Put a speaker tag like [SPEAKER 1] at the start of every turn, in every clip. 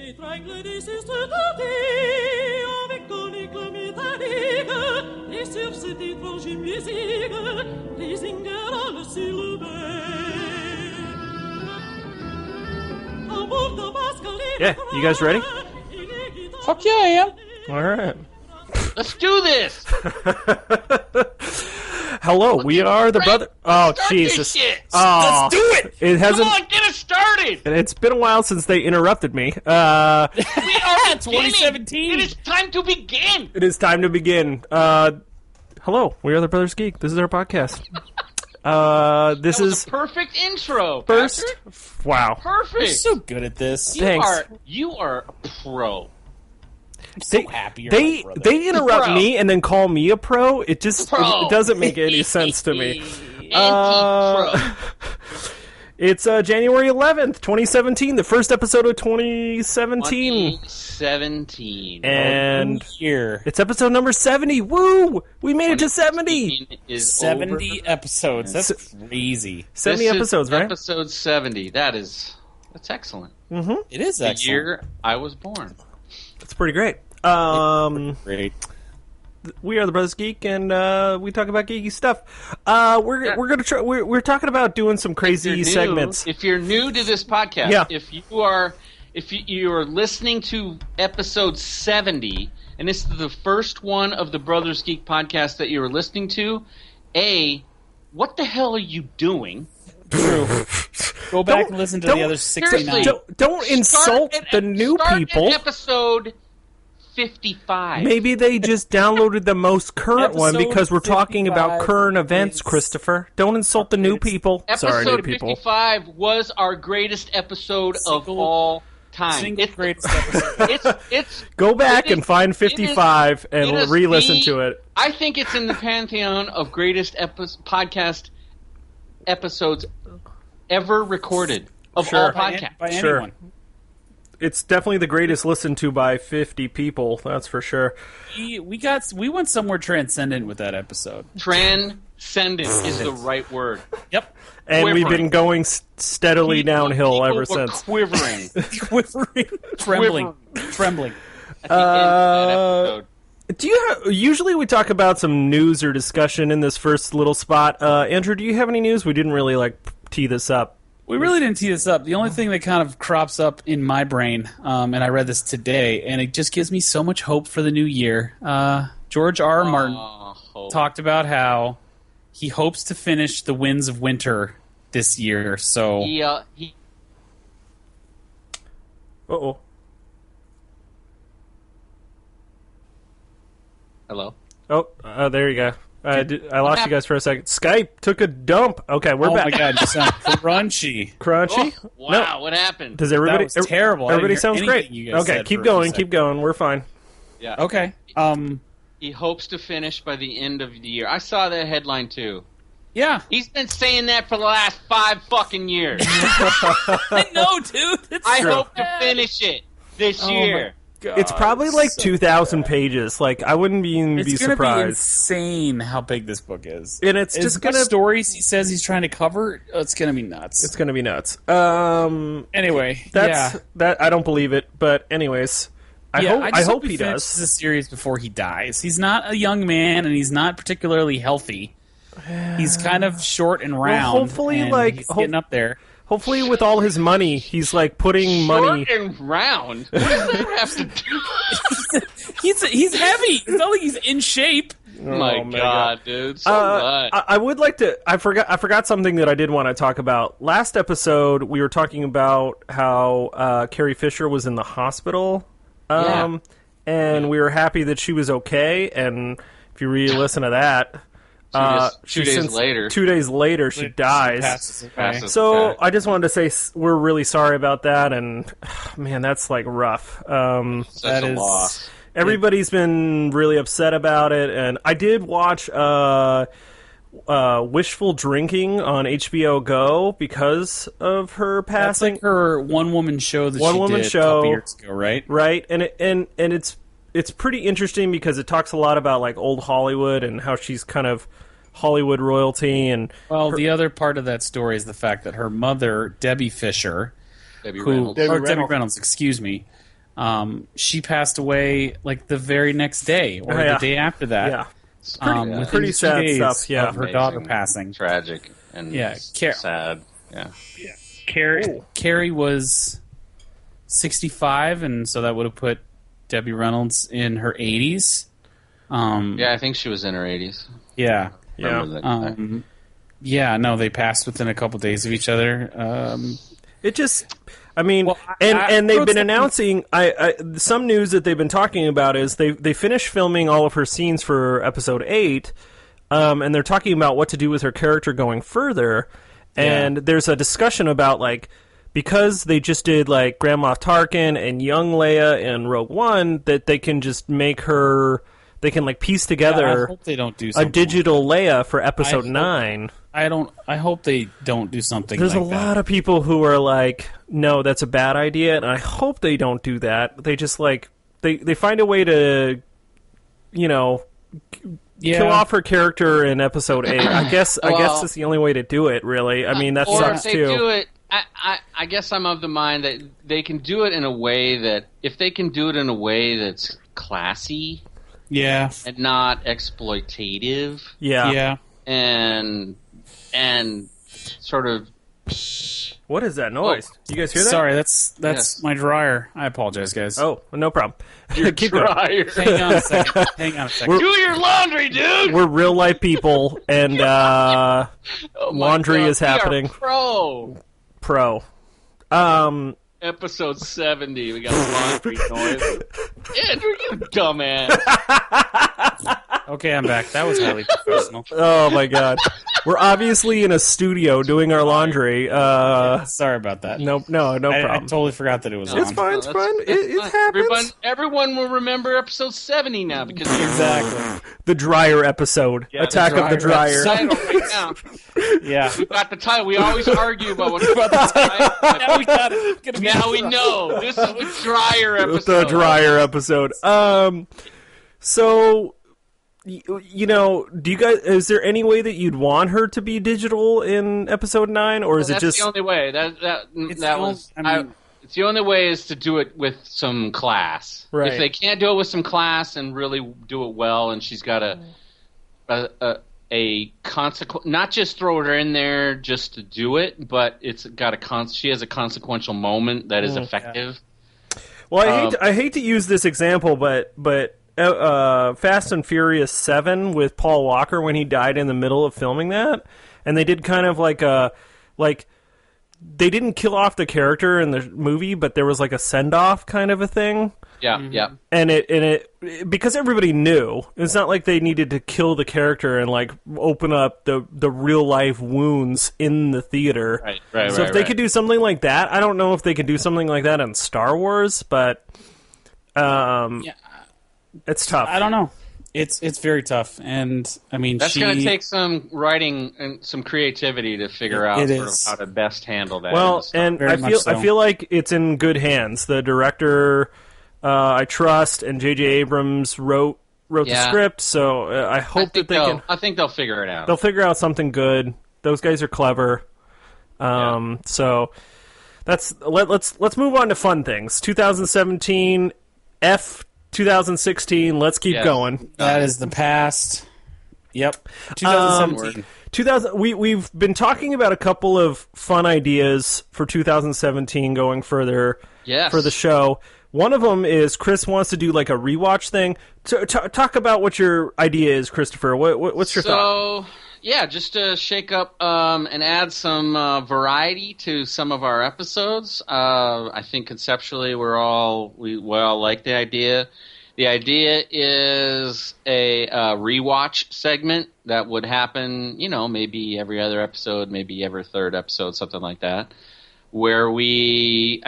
[SPEAKER 1] L'étrangle désiste de avec ton éclat métallique, et sur cette étrange musique, les ingérants s'élèvent.
[SPEAKER 2] Yeah, you guys ready?
[SPEAKER 3] Fuck yeah, I am.
[SPEAKER 2] All right.
[SPEAKER 4] Let's do this.
[SPEAKER 2] Hello, we are the brother. Oh,
[SPEAKER 4] Start
[SPEAKER 2] Jesus!
[SPEAKER 4] This shit.
[SPEAKER 2] Oh,
[SPEAKER 3] Let's do it.
[SPEAKER 2] It hasn't.
[SPEAKER 4] Come on, get us started.
[SPEAKER 2] It's been a while since they interrupted me.
[SPEAKER 4] We are
[SPEAKER 3] 2017.
[SPEAKER 4] It is time to begin.
[SPEAKER 2] It is time to begin. Hello, we are the Brothers Geek. This is our podcast. This
[SPEAKER 4] That was
[SPEAKER 2] is
[SPEAKER 4] a perfect intro.
[SPEAKER 2] first.
[SPEAKER 4] Patrick.
[SPEAKER 2] Wow.
[SPEAKER 4] Perfect.
[SPEAKER 3] You're so good at this.
[SPEAKER 2] Thanks.
[SPEAKER 4] You are a pro.
[SPEAKER 3] I'm so happy you're
[SPEAKER 2] They
[SPEAKER 3] my brother.
[SPEAKER 2] they interrupt
[SPEAKER 4] Pro.
[SPEAKER 2] me and then call me a pro. It just
[SPEAKER 4] Pro.
[SPEAKER 2] it doesn't make any sense to me.
[SPEAKER 4] Anti-pro.
[SPEAKER 2] It's January 11th, 2017, the first episode of 2017.
[SPEAKER 4] 2017.
[SPEAKER 2] And
[SPEAKER 3] here.
[SPEAKER 2] it's episode number 70. Woo! We made it to 70.
[SPEAKER 4] Is
[SPEAKER 3] 70
[SPEAKER 4] over.
[SPEAKER 3] episodes. That's crazy.
[SPEAKER 2] 70
[SPEAKER 4] This is
[SPEAKER 2] episodes, right?
[SPEAKER 4] Episode 70. That's excellent.
[SPEAKER 3] It is
[SPEAKER 4] The
[SPEAKER 3] excellent.
[SPEAKER 4] year I was born.
[SPEAKER 2] It's pretty great.
[SPEAKER 3] Great.
[SPEAKER 2] We are the Brothers Geek, and we talk about geeky stuff. We're gonna try. We're talking about doing some crazy segments.
[SPEAKER 4] If you're new to this podcast,
[SPEAKER 2] Yeah.
[SPEAKER 4] if you are listening to episode 70, and this is the first one of the Brothers Geek podcast that you are listening to, what the hell are you doing?
[SPEAKER 3] True. Go back
[SPEAKER 2] Don't-
[SPEAKER 3] and listen to
[SPEAKER 2] don't-
[SPEAKER 3] the other 69.
[SPEAKER 4] seriously.
[SPEAKER 2] Don't insult the new people.
[SPEAKER 4] At episode 55.
[SPEAKER 2] Maybe they just downloaded the most current one
[SPEAKER 3] Episode
[SPEAKER 2] because we're talking about
[SPEAKER 3] 55
[SPEAKER 2] current events,
[SPEAKER 3] is-
[SPEAKER 2] Christopher. Don't insult the new people. Sorry, new
[SPEAKER 4] Episode
[SPEAKER 2] people.
[SPEAKER 4] 55 was our greatest episode of
[SPEAKER 3] Single-
[SPEAKER 4] all time.
[SPEAKER 3] Single
[SPEAKER 4] It's-
[SPEAKER 3] greatest episode.
[SPEAKER 4] it's
[SPEAKER 2] Go back
[SPEAKER 4] it is-
[SPEAKER 2] and find 55
[SPEAKER 4] it
[SPEAKER 2] and
[SPEAKER 4] is
[SPEAKER 2] re-listen
[SPEAKER 4] the-
[SPEAKER 2] to it.
[SPEAKER 4] I think it's in the pantheon of greatest podcast episodes ever recorded of
[SPEAKER 2] Sure.
[SPEAKER 4] all podcasts.
[SPEAKER 3] By
[SPEAKER 2] Sure.
[SPEAKER 3] anyone.
[SPEAKER 2] It's definitely the greatest listened to by 50 people. That's for sure.
[SPEAKER 3] We went somewhere transcendent with that episode.
[SPEAKER 4] Transcendent is the right word.
[SPEAKER 3] Yep.
[SPEAKER 2] And we've
[SPEAKER 4] Quivering.
[SPEAKER 2] been going steadily downhill
[SPEAKER 4] People
[SPEAKER 2] ever
[SPEAKER 4] were
[SPEAKER 2] since.
[SPEAKER 4] Quivering
[SPEAKER 3] Quivering. Trembling.
[SPEAKER 4] at the end of that episode.
[SPEAKER 2] Do you usually we talk about some news or discussion in this first little spot? Andrew, do you have any news? We didn't really tee this up.
[SPEAKER 3] We really didn't tee this up. The only thing that kind of crops up in my brain, and I read this today, and it just gives me so much hope for the new year. George R. R. Martin talked about how he hopes to finish The Winds of Winter this year. So
[SPEAKER 4] He
[SPEAKER 2] Uh-oh.
[SPEAKER 4] hello.
[SPEAKER 2] Oh, there you go. I lost you guys for a second. Skype took a dump. Okay, we're
[SPEAKER 3] oh
[SPEAKER 2] back.
[SPEAKER 3] my god, you sound crunchy.
[SPEAKER 2] Crunchy?
[SPEAKER 4] Oh, wow, what happened?
[SPEAKER 2] Does everybody?
[SPEAKER 3] That was terrible. I didn't
[SPEAKER 2] Everybody
[SPEAKER 3] hear
[SPEAKER 2] sounds great.
[SPEAKER 3] anything you guys
[SPEAKER 2] Okay,
[SPEAKER 3] said
[SPEAKER 2] keep
[SPEAKER 3] for a few
[SPEAKER 2] going.
[SPEAKER 3] seconds.
[SPEAKER 2] Keep going. We're fine.
[SPEAKER 4] Yeah.
[SPEAKER 3] Okay.
[SPEAKER 4] He hopes to finish by the end of the year. I saw that headline too.
[SPEAKER 3] Yeah.
[SPEAKER 4] He's been saying that for the last 5 fucking years.
[SPEAKER 3] I know, dude. It's
[SPEAKER 4] I
[SPEAKER 3] true.
[SPEAKER 4] hope to finish it this
[SPEAKER 3] Oh
[SPEAKER 4] year.
[SPEAKER 3] God,
[SPEAKER 2] It's probably like
[SPEAKER 3] so
[SPEAKER 2] 2,000 pages. I wouldn't even
[SPEAKER 3] It's
[SPEAKER 2] be
[SPEAKER 3] gonna be
[SPEAKER 2] surprised.
[SPEAKER 3] insane how big this book is.
[SPEAKER 2] And it's
[SPEAKER 3] As
[SPEAKER 2] just
[SPEAKER 3] much
[SPEAKER 2] gonna.
[SPEAKER 3] stories he says he's trying to cover. It's gonna be nuts.
[SPEAKER 2] It's gonna be nuts.
[SPEAKER 3] Anyway,
[SPEAKER 2] That I don't believe it, but anyways, I
[SPEAKER 3] just
[SPEAKER 2] hope he
[SPEAKER 3] finishes
[SPEAKER 2] does.
[SPEAKER 3] the series before he dies. He's not a young man, and he's not particularly healthy. He's kind of short and round.
[SPEAKER 2] hopefully,
[SPEAKER 3] and
[SPEAKER 2] like,
[SPEAKER 3] he's getting up there.
[SPEAKER 2] Hopefully, with all his money, he's putting money.
[SPEAKER 4] Short and round. What does that have to do?
[SPEAKER 3] He's heavy. It's not like he's in shape.
[SPEAKER 4] My
[SPEAKER 2] my
[SPEAKER 4] God, dude. So what?
[SPEAKER 2] I would like to. I forgot something that I did want to talk about. Last episode, we were talking about how Carrie Fisher was in the hospital, and we were happy that she was okay. And if you re-listen to that,
[SPEAKER 4] Two days later.
[SPEAKER 2] 2 days later, she dies.
[SPEAKER 4] Passes
[SPEAKER 2] So
[SPEAKER 4] away.
[SPEAKER 2] I just wanted to say we're really sorry about that, and man, that's rough.
[SPEAKER 4] Such
[SPEAKER 3] that
[SPEAKER 4] a
[SPEAKER 3] is-
[SPEAKER 4] loss.
[SPEAKER 2] Everybody's been really upset about it, and I did watch Wishful Drinking on HBO Go because of her
[SPEAKER 3] That's
[SPEAKER 2] passing.
[SPEAKER 3] like her one-woman show that she
[SPEAKER 2] One-woman
[SPEAKER 3] did a
[SPEAKER 2] show.
[SPEAKER 3] couple years ago, right?
[SPEAKER 2] Right, and it's pretty interesting because it talks a lot about old Hollywood and how she's kind of Hollywood royalty and
[SPEAKER 3] Well, the other part of that story is the fact that her mother, Debbie Fisher,
[SPEAKER 4] Debbie
[SPEAKER 3] Debbie
[SPEAKER 4] Reynolds.
[SPEAKER 3] Reynolds, excuse me, She passed away like the very next day or the day after that.
[SPEAKER 2] Yeah.
[SPEAKER 3] Within
[SPEAKER 2] Pretty
[SPEAKER 3] 2
[SPEAKER 2] sad
[SPEAKER 3] days
[SPEAKER 2] stuff, yeah.
[SPEAKER 3] of her daughter passing.
[SPEAKER 4] Tragic and sad. Yeah.
[SPEAKER 3] Carrie was 65, and so that would have put Debbie Reynolds in her 80s.
[SPEAKER 4] Yeah, I think she was in her 80s.
[SPEAKER 3] Yeah.
[SPEAKER 2] Yeah.
[SPEAKER 3] No, they passed within a couple days of each other.
[SPEAKER 2] It just, I mean, and they've been announcing. Some news that they've been talking about is they finished filming all of her scenes for episode 8, and they're talking about what to do with her character going further. And there's a discussion about like, because they just did like Grand Moff Tarkin and young Leia in Rogue One, that they can just make her. They can like piece together
[SPEAKER 3] I hope they don't do
[SPEAKER 2] a digital Leia for episode 9.
[SPEAKER 3] I hope they don't do something
[SPEAKER 2] There's
[SPEAKER 3] like
[SPEAKER 2] a lot of people who are like, no, that's a bad idea, and I hope they don't do that. They just like they find a way to, kill off her character in episode 8. I guess that's the only way to do it, really. I mean, that sucks
[SPEAKER 4] too. Or if they do it, I guess I'm of the mind that they can do it in a way that, if they can do it in a way that's classy, and not exploitative, and sort of.
[SPEAKER 2] What is that noise? You guys hear that?
[SPEAKER 3] Sorry, that's my dryer. I apologize, guys.
[SPEAKER 2] Oh, no problem. Keep
[SPEAKER 4] dryer.
[SPEAKER 3] Going. Hang on a second.
[SPEAKER 4] Do your laundry, dude.
[SPEAKER 2] We're real life people, and laundry is happening.
[SPEAKER 4] We are
[SPEAKER 2] Pro.
[SPEAKER 4] Episode 70. We got laundry noise. Andrew, you dumbass.
[SPEAKER 3] Okay, I'm back. That was highly professional.
[SPEAKER 2] Oh my god. We're obviously in a studio doing our laundry.
[SPEAKER 3] Sorry about that.
[SPEAKER 2] No problem.
[SPEAKER 3] I totally forgot that it was on.
[SPEAKER 2] It's fine. It happens.
[SPEAKER 4] Everyone will remember episode 70 now because
[SPEAKER 3] exactly
[SPEAKER 2] the dryer episode. Attack of the Dryer.
[SPEAKER 4] Right now.
[SPEAKER 3] Yeah,
[SPEAKER 4] we got the title. We always argue about what about the title.
[SPEAKER 3] Now we got it.
[SPEAKER 4] Now we know. This is the Dryer episode.
[SPEAKER 2] The Dryer episode. So, do you guys? Is there any way that you'd want her to be digital in episode 9, or is it just
[SPEAKER 4] the only way? It's the only way is to do it with some class.
[SPEAKER 2] Right.
[SPEAKER 4] If they can't do it with some class and really do it well, and she's got a consequence, not just throw her in there just to do it, but it's got she has a consequential moment that is effective.
[SPEAKER 2] Yeah. Well, I hate to use this example, but Fast and Furious 7 with Paul Walker when he died in the middle of filming that, and they did kind of they didn't kill off the character in the movie, but there was like a send-off kind of a thing.
[SPEAKER 4] Yeah, yeah.
[SPEAKER 2] And it because everybody knew, it's not like they needed to kill the character and like open up the real life wounds in the theater.
[SPEAKER 4] Right.
[SPEAKER 2] So if they could do something like that, I don't know if they could do something like that in Star Wars, but it's tough.
[SPEAKER 3] I don't know. It's very tough, and I mean
[SPEAKER 4] that's going to take some writing and some creativity to figure out how to best handle that.
[SPEAKER 2] Well, and I feel like it's in good hands. The director, I trust, and J.J. Abrams wrote the script, so I hope that they can.
[SPEAKER 4] I think they'll figure it out.
[SPEAKER 2] They'll figure out something good. Those guys are clever. So let's move on to fun things. 2017 2016. Let's keep going.
[SPEAKER 3] That is the past. Yep. 2017.
[SPEAKER 2] We've been talking about a couple of fun ideas for 2017 going further for the show. One of them is Chris wants to do like a rewatch thing. Talk about what your idea is, Christopher. What's your thought?
[SPEAKER 4] Yeah, just to shake up and add some variety to some of our episodes. I think conceptually we all like the idea. The idea is a rewatch segment that would happen, maybe every other episode, maybe every third episode, something like that, where we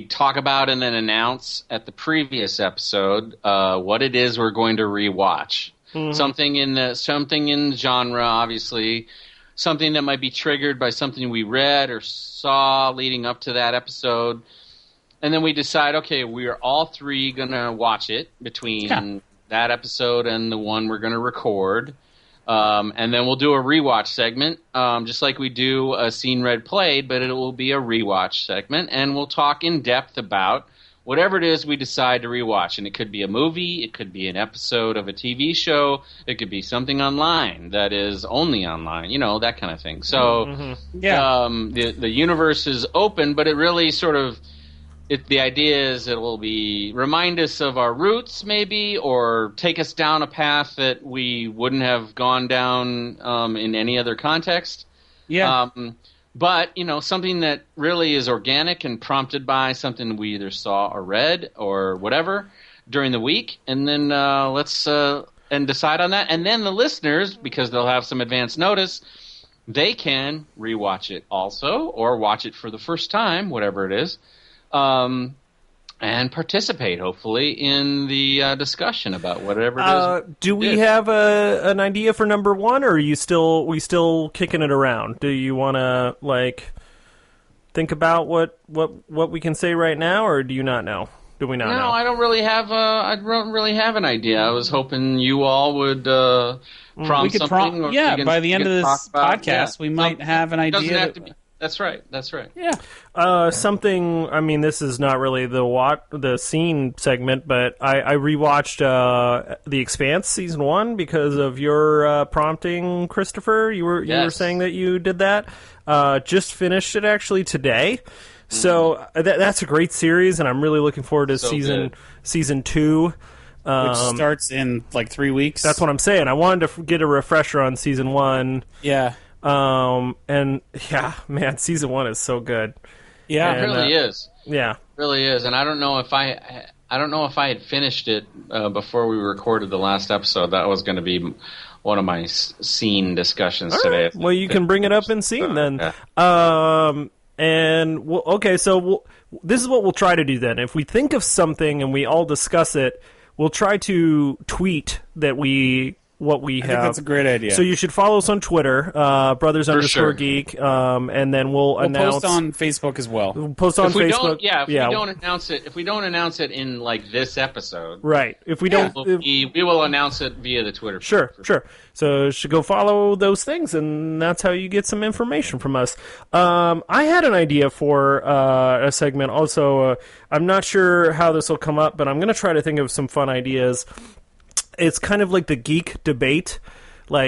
[SPEAKER 4] talk about and then announce at the previous episode what it is we're going to rewatch. Mm-hmm. Something in the genre, obviously, something that might be triggered by something we read or saw leading up to that episode, and then we decide, okay, we are all three going to watch it between that episode and the one we're going to record, and then we'll do a rewatch segment, just like we do a scene read played, but it will be a rewatch segment, and we'll talk in depth about whatever it is we decide to rewatch. And it could be a movie, it could be an episode of a TV show, it could be something online that is only online, that kind of thing. So the universe is open, but it really sort of, the idea is it will be remind us of our roots maybe, or take us down a path that we wouldn't have gone down in any other context.
[SPEAKER 3] Yeah.
[SPEAKER 4] But, something that really is organic and prompted by something we either saw or read or whatever during the week. And then let's decide on that. And then the listeners, because they'll have some advance notice, they can rewatch it also or watch it for the first time, whatever it is, and participate, hopefully, in the discussion about whatever it is.
[SPEAKER 2] Do we have an idea for number one, or are we still kicking it around? Do you want to think about what we can say right now, or do you not know? Do we not know?
[SPEAKER 4] No, I don't really have. I don't really have an idea. I was hoping you all would prompt something.
[SPEAKER 3] By the end of this podcast, we might have an idea.
[SPEAKER 4] Doesn't have to be. That's right.
[SPEAKER 3] Yeah.
[SPEAKER 2] Something. I mean, this is not really the scene segment, but I rewatched The Expanse season 1 because of your prompting, Christopher. You were saying that you did that. Just finished it actually today. So that's a great series, and I'm really looking forward to season 2.
[SPEAKER 3] Which starts in 3 weeks.
[SPEAKER 2] That's what I'm saying. I wanted to get a refresher on season 1.
[SPEAKER 3] Yeah.
[SPEAKER 2] And yeah, man, season 1 is so good.
[SPEAKER 3] Yeah,
[SPEAKER 4] it really is.
[SPEAKER 2] Yeah,
[SPEAKER 4] it really is. And I don't know if I had finished it before we recorded the last episode. That was going to be one of my scene discussions today.
[SPEAKER 2] Right. Well, you can bring it up in scene then. Yeah. So this is what we'll try to do then. If we think of something and we all discuss it, we'll try to tweet what we have.
[SPEAKER 3] I think that's a great idea.
[SPEAKER 2] So you should follow us on Twitter, brothers_geek, and then we'll announce.
[SPEAKER 3] Post on Facebook as well.
[SPEAKER 2] We'll post on Facebook.
[SPEAKER 4] If we don't announce it in this episode,
[SPEAKER 2] right? If we don't,
[SPEAKER 4] we will announce it via the Twitter.
[SPEAKER 2] Sure. So you should go follow those things, and that's how you get some information from us. I had an idea for a segment. Also, I'm not sure how this will come up, but I'm going to try to think of some fun ideas. It's kind of like the geek debate, who'd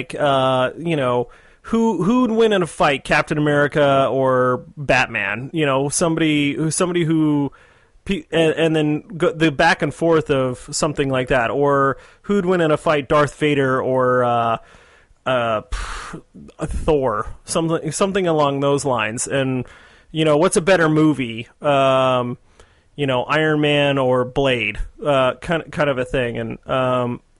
[SPEAKER 2] win in a fight, Captain America or Batman? Somebody who, and then the back and forth of something like that, or who'd win in a fight, Darth Vader or Thor, something along those lines. And what's a better movie? Iron Man or Blade, kind of a thing,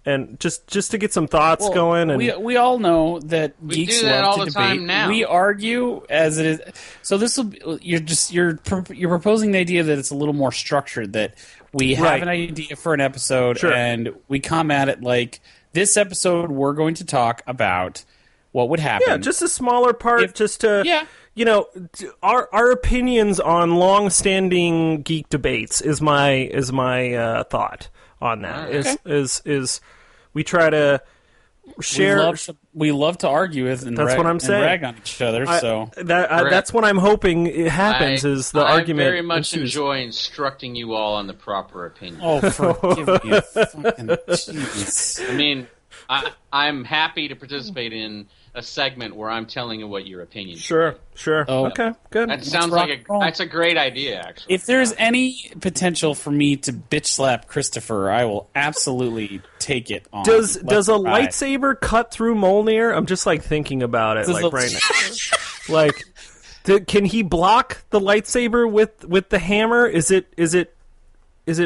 [SPEAKER 2] and just to get some thoughts going. And
[SPEAKER 3] we all know that
[SPEAKER 4] we
[SPEAKER 3] geeks
[SPEAKER 4] do that
[SPEAKER 3] love
[SPEAKER 4] all
[SPEAKER 3] to
[SPEAKER 4] the
[SPEAKER 3] debate.
[SPEAKER 4] time now.
[SPEAKER 3] We argue as it is. So this will you're proposing the idea that it's a little more structured. That we have an idea for an episode, and we come at it like this episode. We're going to talk about what would happen.
[SPEAKER 2] Yeah, just a smaller part, our opinions on long-standing geek debates is my thought on that. Is we try to share.
[SPEAKER 3] We love to argue with and
[SPEAKER 2] that's what I'm saying.
[SPEAKER 3] Rag on each other.
[SPEAKER 2] That's what I'm hoping it happens. Is the argument?
[SPEAKER 4] I very much enjoy instructing you all on the proper opinion.
[SPEAKER 3] Oh, forgive me, fucking jeez.
[SPEAKER 4] I mean, I'm happy to participate in a segment where I'm telling you what your opinion is.
[SPEAKER 2] Sure. Oh, okay, good.
[SPEAKER 4] That sounds like that's a great idea, actually.
[SPEAKER 3] If there's any potential for me to bitch slap Christopher, I will absolutely take it on.
[SPEAKER 2] Does a lightsaber cut through Mjolnir? I'm just thinking about it right now. Can he block the lightsaber with the hammer? Is it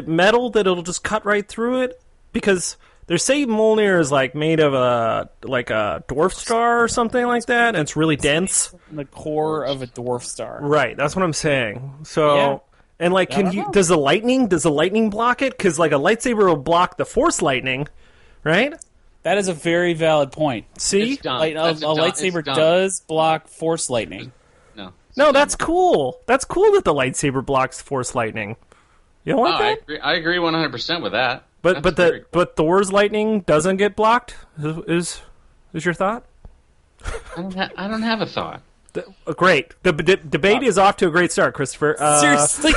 [SPEAKER 2] metal that it'll just cut right through it? Because they say Mjolnir is made of a dwarf star or something like that, and it's really dense.
[SPEAKER 3] The core of a dwarf star.
[SPEAKER 2] Right, that's what I'm saying. So, and does the lightning block it? Because a lightsaber will block the force lightning, right?
[SPEAKER 3] That is a very valid point.
[SPEAKER 2] See,
[SPEAKER 3] a lightsaber does block force lightning.
[SPEAKER 2] No, that's cool. That's cool that the lightsaber blocks force lightning. You don't want that?
[SPEAKER 4] I agree 100% with that.
[SPEAKER 2] But Thor's lightning doesn't get blocked. Is your thought?
[SPEAKER 4] I don't have a thought.
[SPEAKER 2] Great. The debate is off to a great start, Christopher.
[SPEAKER 3] Seriously.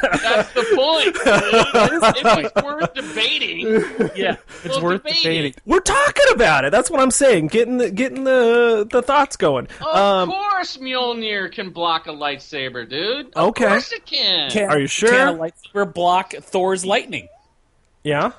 [SPEAKER 4] That's the point. If it's worth debating,
[SPEAKER 3] Yeah, it's worth debating.
[SPEAKER 2] We're talking about it. That's what I'm saying. Getting the thoughts going.
[SPEAKER 4] Of course, Mjolnir can block a lightsaber, dude. Of
[SPEAKER 2] Okay.
[SPEAKER 4] course it can.
[SPEAKER 2] Are you sure?
[SPEAKER 3] Can a lightsaber block Thor's lightning?
[SPEAKER 2] Yeah.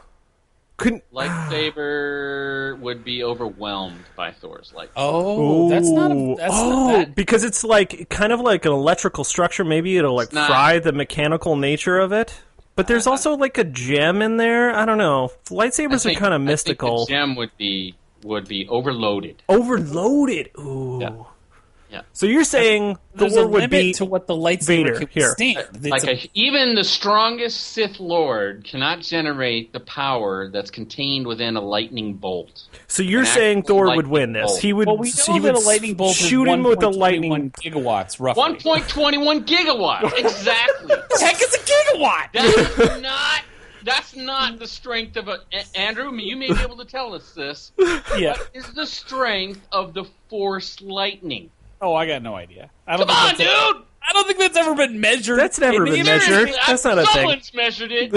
[SPEAKER 2] Couldn't.
[SPEAKER 4] Lightsaber would be overwhelmed by Thor's lightning.
[SPEAKER 3] Oh, that's not that.
[SPEAKER 2] Because it's like kind of like an electrical structure. Maybe it'll like fry the mechanical nature of it. But there's also like a gem in there. I don't know. Lightsabers are kind of mystical.
[SPEAKER 4] I think the gem would be overloaded.
[SPEAKER 2] Overloaded. Ooh.
[SPEAKER 4] Yeah. Yeah.
[SPEAKER 2] So you're saying
[SPEAKER 3] There's
[SPEAKER 2] Thor
[SPEAKER 3] a
[SPEAKER 2] would
[SPEAKER 3] limit
[SPEAKER 2] be
[SPEAKER 3] to what the lightsaber
[SPEAKER 2] Vader
[SPEAKER 3] can
[SPEAKER 2] here.
[SPEAKER 3] withstand.
[SPEAKER 4] Even the strongest Sith Lord cannot generate the power that's contained within a lightning bolt.
[SPEAKER 2] So you're saying Thor would win this?
[SPEAKER 4] Bolt.
[SPEAKER 2] He would.
[SPEAKER 3] Well, we know
[SPEAKER 2] he
[SPEAKER 3] that
[SPEAKER 2] would
[SPEAKER 3] a lightning bolt
[SPEAKER 2] shoot
[SPEAKER 3] is
[SPEAKER 2] him with a lightning.
[SPEAKER 3] 1.21 gigawatts, roughly.
[SPEAKER 4] 1.21 gigawatts, exactly.
[SPEAKER 3] What the heck is a gigawatt?
[SPEAKER 4] That's not the strength of a... Andrew, you may be able to tell us this.
[SPEAKER 3] Yeah.
[SPEAKER 4] What is the strength of the Force lightning?
[SPEAKER 3] Oh, I got no idea.
[SPEAKER 4] Come on, dude!
[SPEAKER 3] I don't think that's ever been measured.
[SPEAKER 2] That's never been measured. That's not a thing.
[SPEAKER 4] Someone's measured it.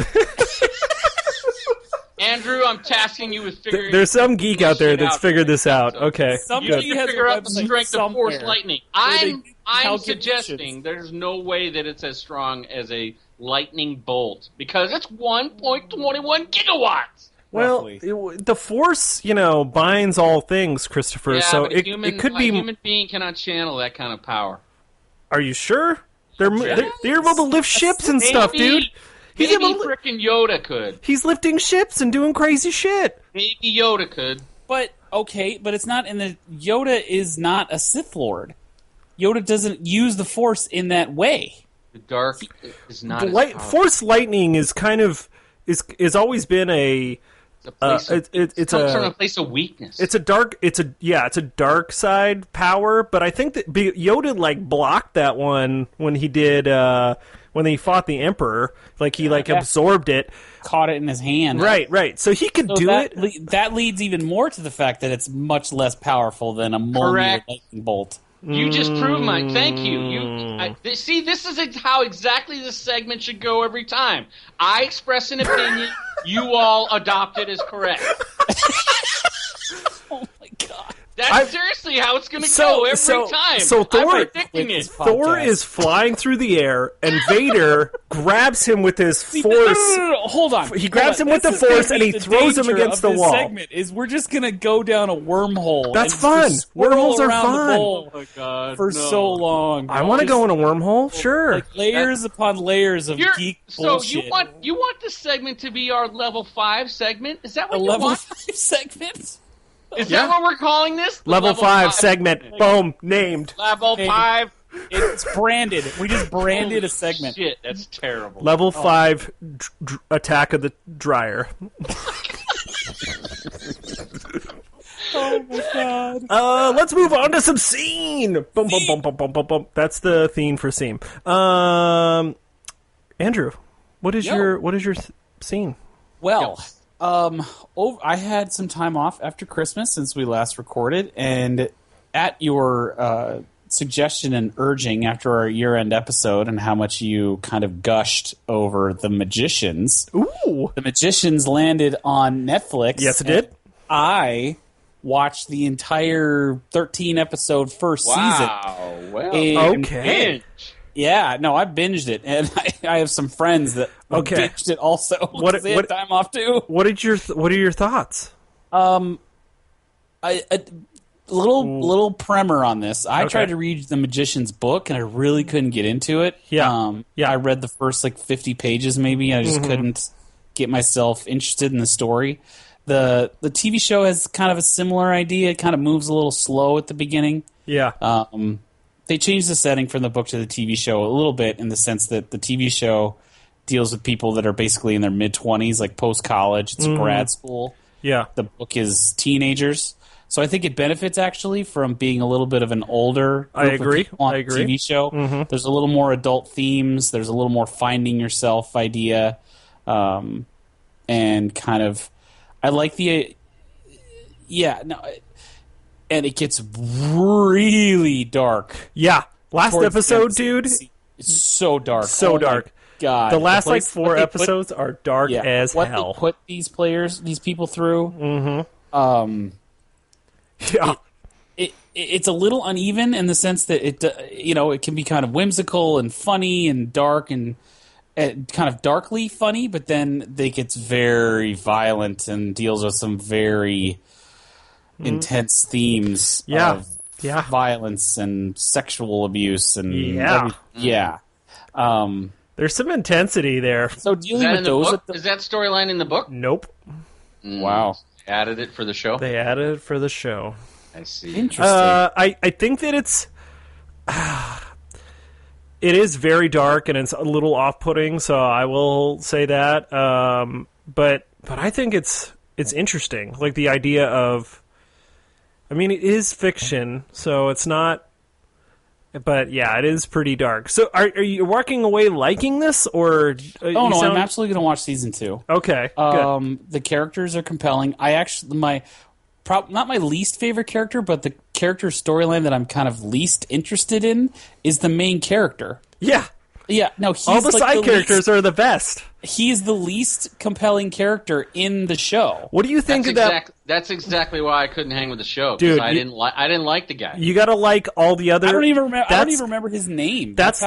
[SPEAKER 4] Andrew, I'm tasking you with figuring...
[SPEAKER 2] There's some geek out there that's figured this out. Okay.
[SPEAKER 3] Somebody
[SPEAKER 4] You
[SPEAKER 3] has
[SPEAKER 4] figure
[SPEAKER 3] a
[SPEAKER 4] out the
[SPEAKER 3] website
[SPEAKER 4] strength of Force
[SPEAKER 3] somewhere
[SPEAKER 4] lightning.
[SPEAKER 3] where they do
[SPEAKER 4] I'm
[SPEAKER 3] calculations.
[SPEAKER 4] suggesting there's no way that it's as strong as a lightning bolt because it's 1.21 gigawatts.
[SPEAKER 2] Well,
[SPEAKER 3] roughly.
[SPEAKER 2] the Force, binds all things, Christopher.
[SPEAKER 4] Yeah,
[SPEAKER 2] so
[SPEAKER 4] but
[SPEAKER 2] it could be.
[SPEAKER 4] A human being cannot channel that kind of power.
[SPEAKER 2] Are you sure? They're able to lift ships and stuff, dude. He's
[SPEAKER 4] Maybe
[SPEAKER 2] able to,
[SPEAKER 4] frickin' Yoda could.
[SPEAKER 2] He's lifting ships and doing crazy shit.
[SPEAKER 4] Maybe Yoda could.
[SPEAKER 3] But it's not in the... Yoda is not a Sith Lord. Yoda doesn't use the Force in that way.
[SPEAKER 4] The dark is not as powerful.
[SPEAKER 2] Force lightning is kind of is always been a.
[SPEAKER 4] It's comes from a place of weakness.
[SPEAKER 2] It's a dark side power, but I think that Yoda blocked that one when he did when he fought the Emperor. He absorbed it,
[SPEAKER 3] caught it in his hand.
[SPEAKER 2] Right. So he could do it.
[SPEAKER 3] That leads even more to the fact that it's much less powerful than a Mjolnir lightning bolt.
[SPEAKER 4] You just proved mine. Thank you. See, this is how exactly this segment should go every time. I express an opinion. You all adopt it as correct.
[SPEAKER 3] Oh my god.
[SPEAKER 4] That's seriously how it's going to go every time.
[SPEAKER 2] So
[SPEAKER 4] I'm predicting it.
[SPEAKER 2] Thor is flying through the air, and Vader grabs him with his force.
[SPEAKER 3] No. Hold on.
[SPEAKER 2] He grabs him with the force, and he throws him against the wall.
[SPEAKER 3] Segment is we're just going to go down a wormhole.
[SPEAKER 2] That's
[SPEAKER 3] and
[SPEAKER 2] fun.
[SPEAKER 3] just swirl
[SPEAKER 2] Wormholes are
[SPEAKER 3] around the
[SPEAKER 2] fun.
[SPEAKER 3] bowl
[SPEAKER 4] Oh my god.
[SPEAKER 3] for so long.
[SPEAKER 2] I want to go in a wormhole. Sure.
[SPEAKER 3] Layers upon layers of geek bullshit.
[SPEAKER 4] So you want this segment to be our level 5 segment? Is that what
[SPEAKER 3] a
[SPEAKER 4] you
[SPEAKER 3] level
[SPEAKER 4] want?
[SPEAKER 3] 5 segment?
[SPEAKER 4] Is that what we're calling this? The
[SPEAKER 2] Level 5 segment. Boom. Named.
[SPEAKER 4] Level 5.
[SPEAKER 3] It's branded. We just branded a segment.
[SPEAKER 4] Shit, that's terrible.
[SPEAKER 2] Level 5 Attack of the Dryer.
[SPEAKER 3] Oh my god.
[SPEAKER 2] Let's move on to some scene. Boom, boom, boom, boom, boom, boom, boom. That's the theme for scene. Andrew, what is your scene?
[SPEAKER 3] Well, I had some time off after Christmas since we last recorded, and at your suggestion and urging after our year-end episode and how much you kind of gushed over The Magicians.
[SPEAKER 2] Ooh.
[SPEAKER 3] The Magicians landed on Netflix.
[SPEAKER 2] Yes, it did.
[SPEAKER 3] I watched the entire 13-episode first season.
[SPEAKER 4] Wow. Well,
[SPEAKER 2] okay.
[SPEAKER 3] Yeah, no, I binged it, and I have some friends that binged it also. What they had time off too.
[SPEAKER 2] What are your thoughts?
[SPEAKER 3] A little primer on this. I tried to read the Magician's book, and I really couldn't get into it.
[SPEAKER 2] Yeah,
[SPEAKER 3] I read the first 50 pages, maybe. I just couldn't get myself interested in the story. The TV show has kind of a similar idea. It kind of moves a little slow at the beginning.
[SPEAKER 2] Yeah.
[SPEAKER 3] They changed the setting from the book to the TV show a little bit in the sense that the TV show deals with people that are basically in their mid-20s, like post-college. It's grad school.
[SPEAKER 2] Yeah.
[SPEAKER 3] The book is teenagers. So I think it benefits, actually, from being a little bit of an older group of people on the TV show. Mm-hmm. There's a little more adult themes. There's a little more finding yourself idea. And kind of... I like the... And it gets really dark.
[SPEAKER 2] Yeah. Last episode, dude.
[SPEAKER 3] It's so dark.
[SPEAKER 2] So dark.
[SPEAKER 3] God.
[SPEAKER 2] The last
[SPEAKER 3] place-
[SPEAKER 2] 4
[SPEAKER 3] what they
[SPEAKER 2] episodes are dark as
[SPEAKER 3] what
[SPEAKER 2] hell.
[SPEAKER 3] they put these people through.
[SPEAKER 2] Mm-hmm. Yeah.
[SPEAKER 3] It's a little uneven in the sense that it can be kind of whimsical and funny and dark and kind of darkly funny, but then it gets very violent and deals with some very intense themes of violence and sexual abuse and
[SPEAKER 2] There's some intensity there.
[SPEAKER 3] So dealing with those,
[SPEAKER 4] is that storyline in the book?
[SPEAKER 2] Nope.
[SPEAKER 3] Wow,
[SPEAKER 4] added it for the show.
[SPEAKER 2] They added it for the show.
[SPEAKER 4] I see.
[SPEAKER 3] Interesting.
[SPEAKER 2] I think that it is very dark and it's a little off-putting, so I will say that. But I think it's interesting, like the idea of. I mean, it is fiction, so it's not. But yeah, it is pretty dark. So, are you walking away liking this, or?
[SPEAKER 3] I'm absolutely going to watch season 2.
[SPEAKER 2] Okay. Good.
[SPEAKER 3] The characters are compelling. I actually not my least favorite character, but the character storyline that I'm kind of least interested in is the main character.
[SPEAKER 2] Yeah.
[SPEAKER 3] Yeah. No, he's
[SPEAKER 2] all the side characters are the best.
[SPEAKER 3] He's the least compelling character in the show.
[SPEAKER 2] What do you think of that?
[SPEAKER 4] That's exactly why I couldn't hang with the show,
[SPEAKER 2] dude.
[SPEAKER 4] I didn't like the guy.
[SPEAKER 2] You got to like all the other.
[SPEAKER 3] I don't even remember his name.
[SPEAKER 2] That's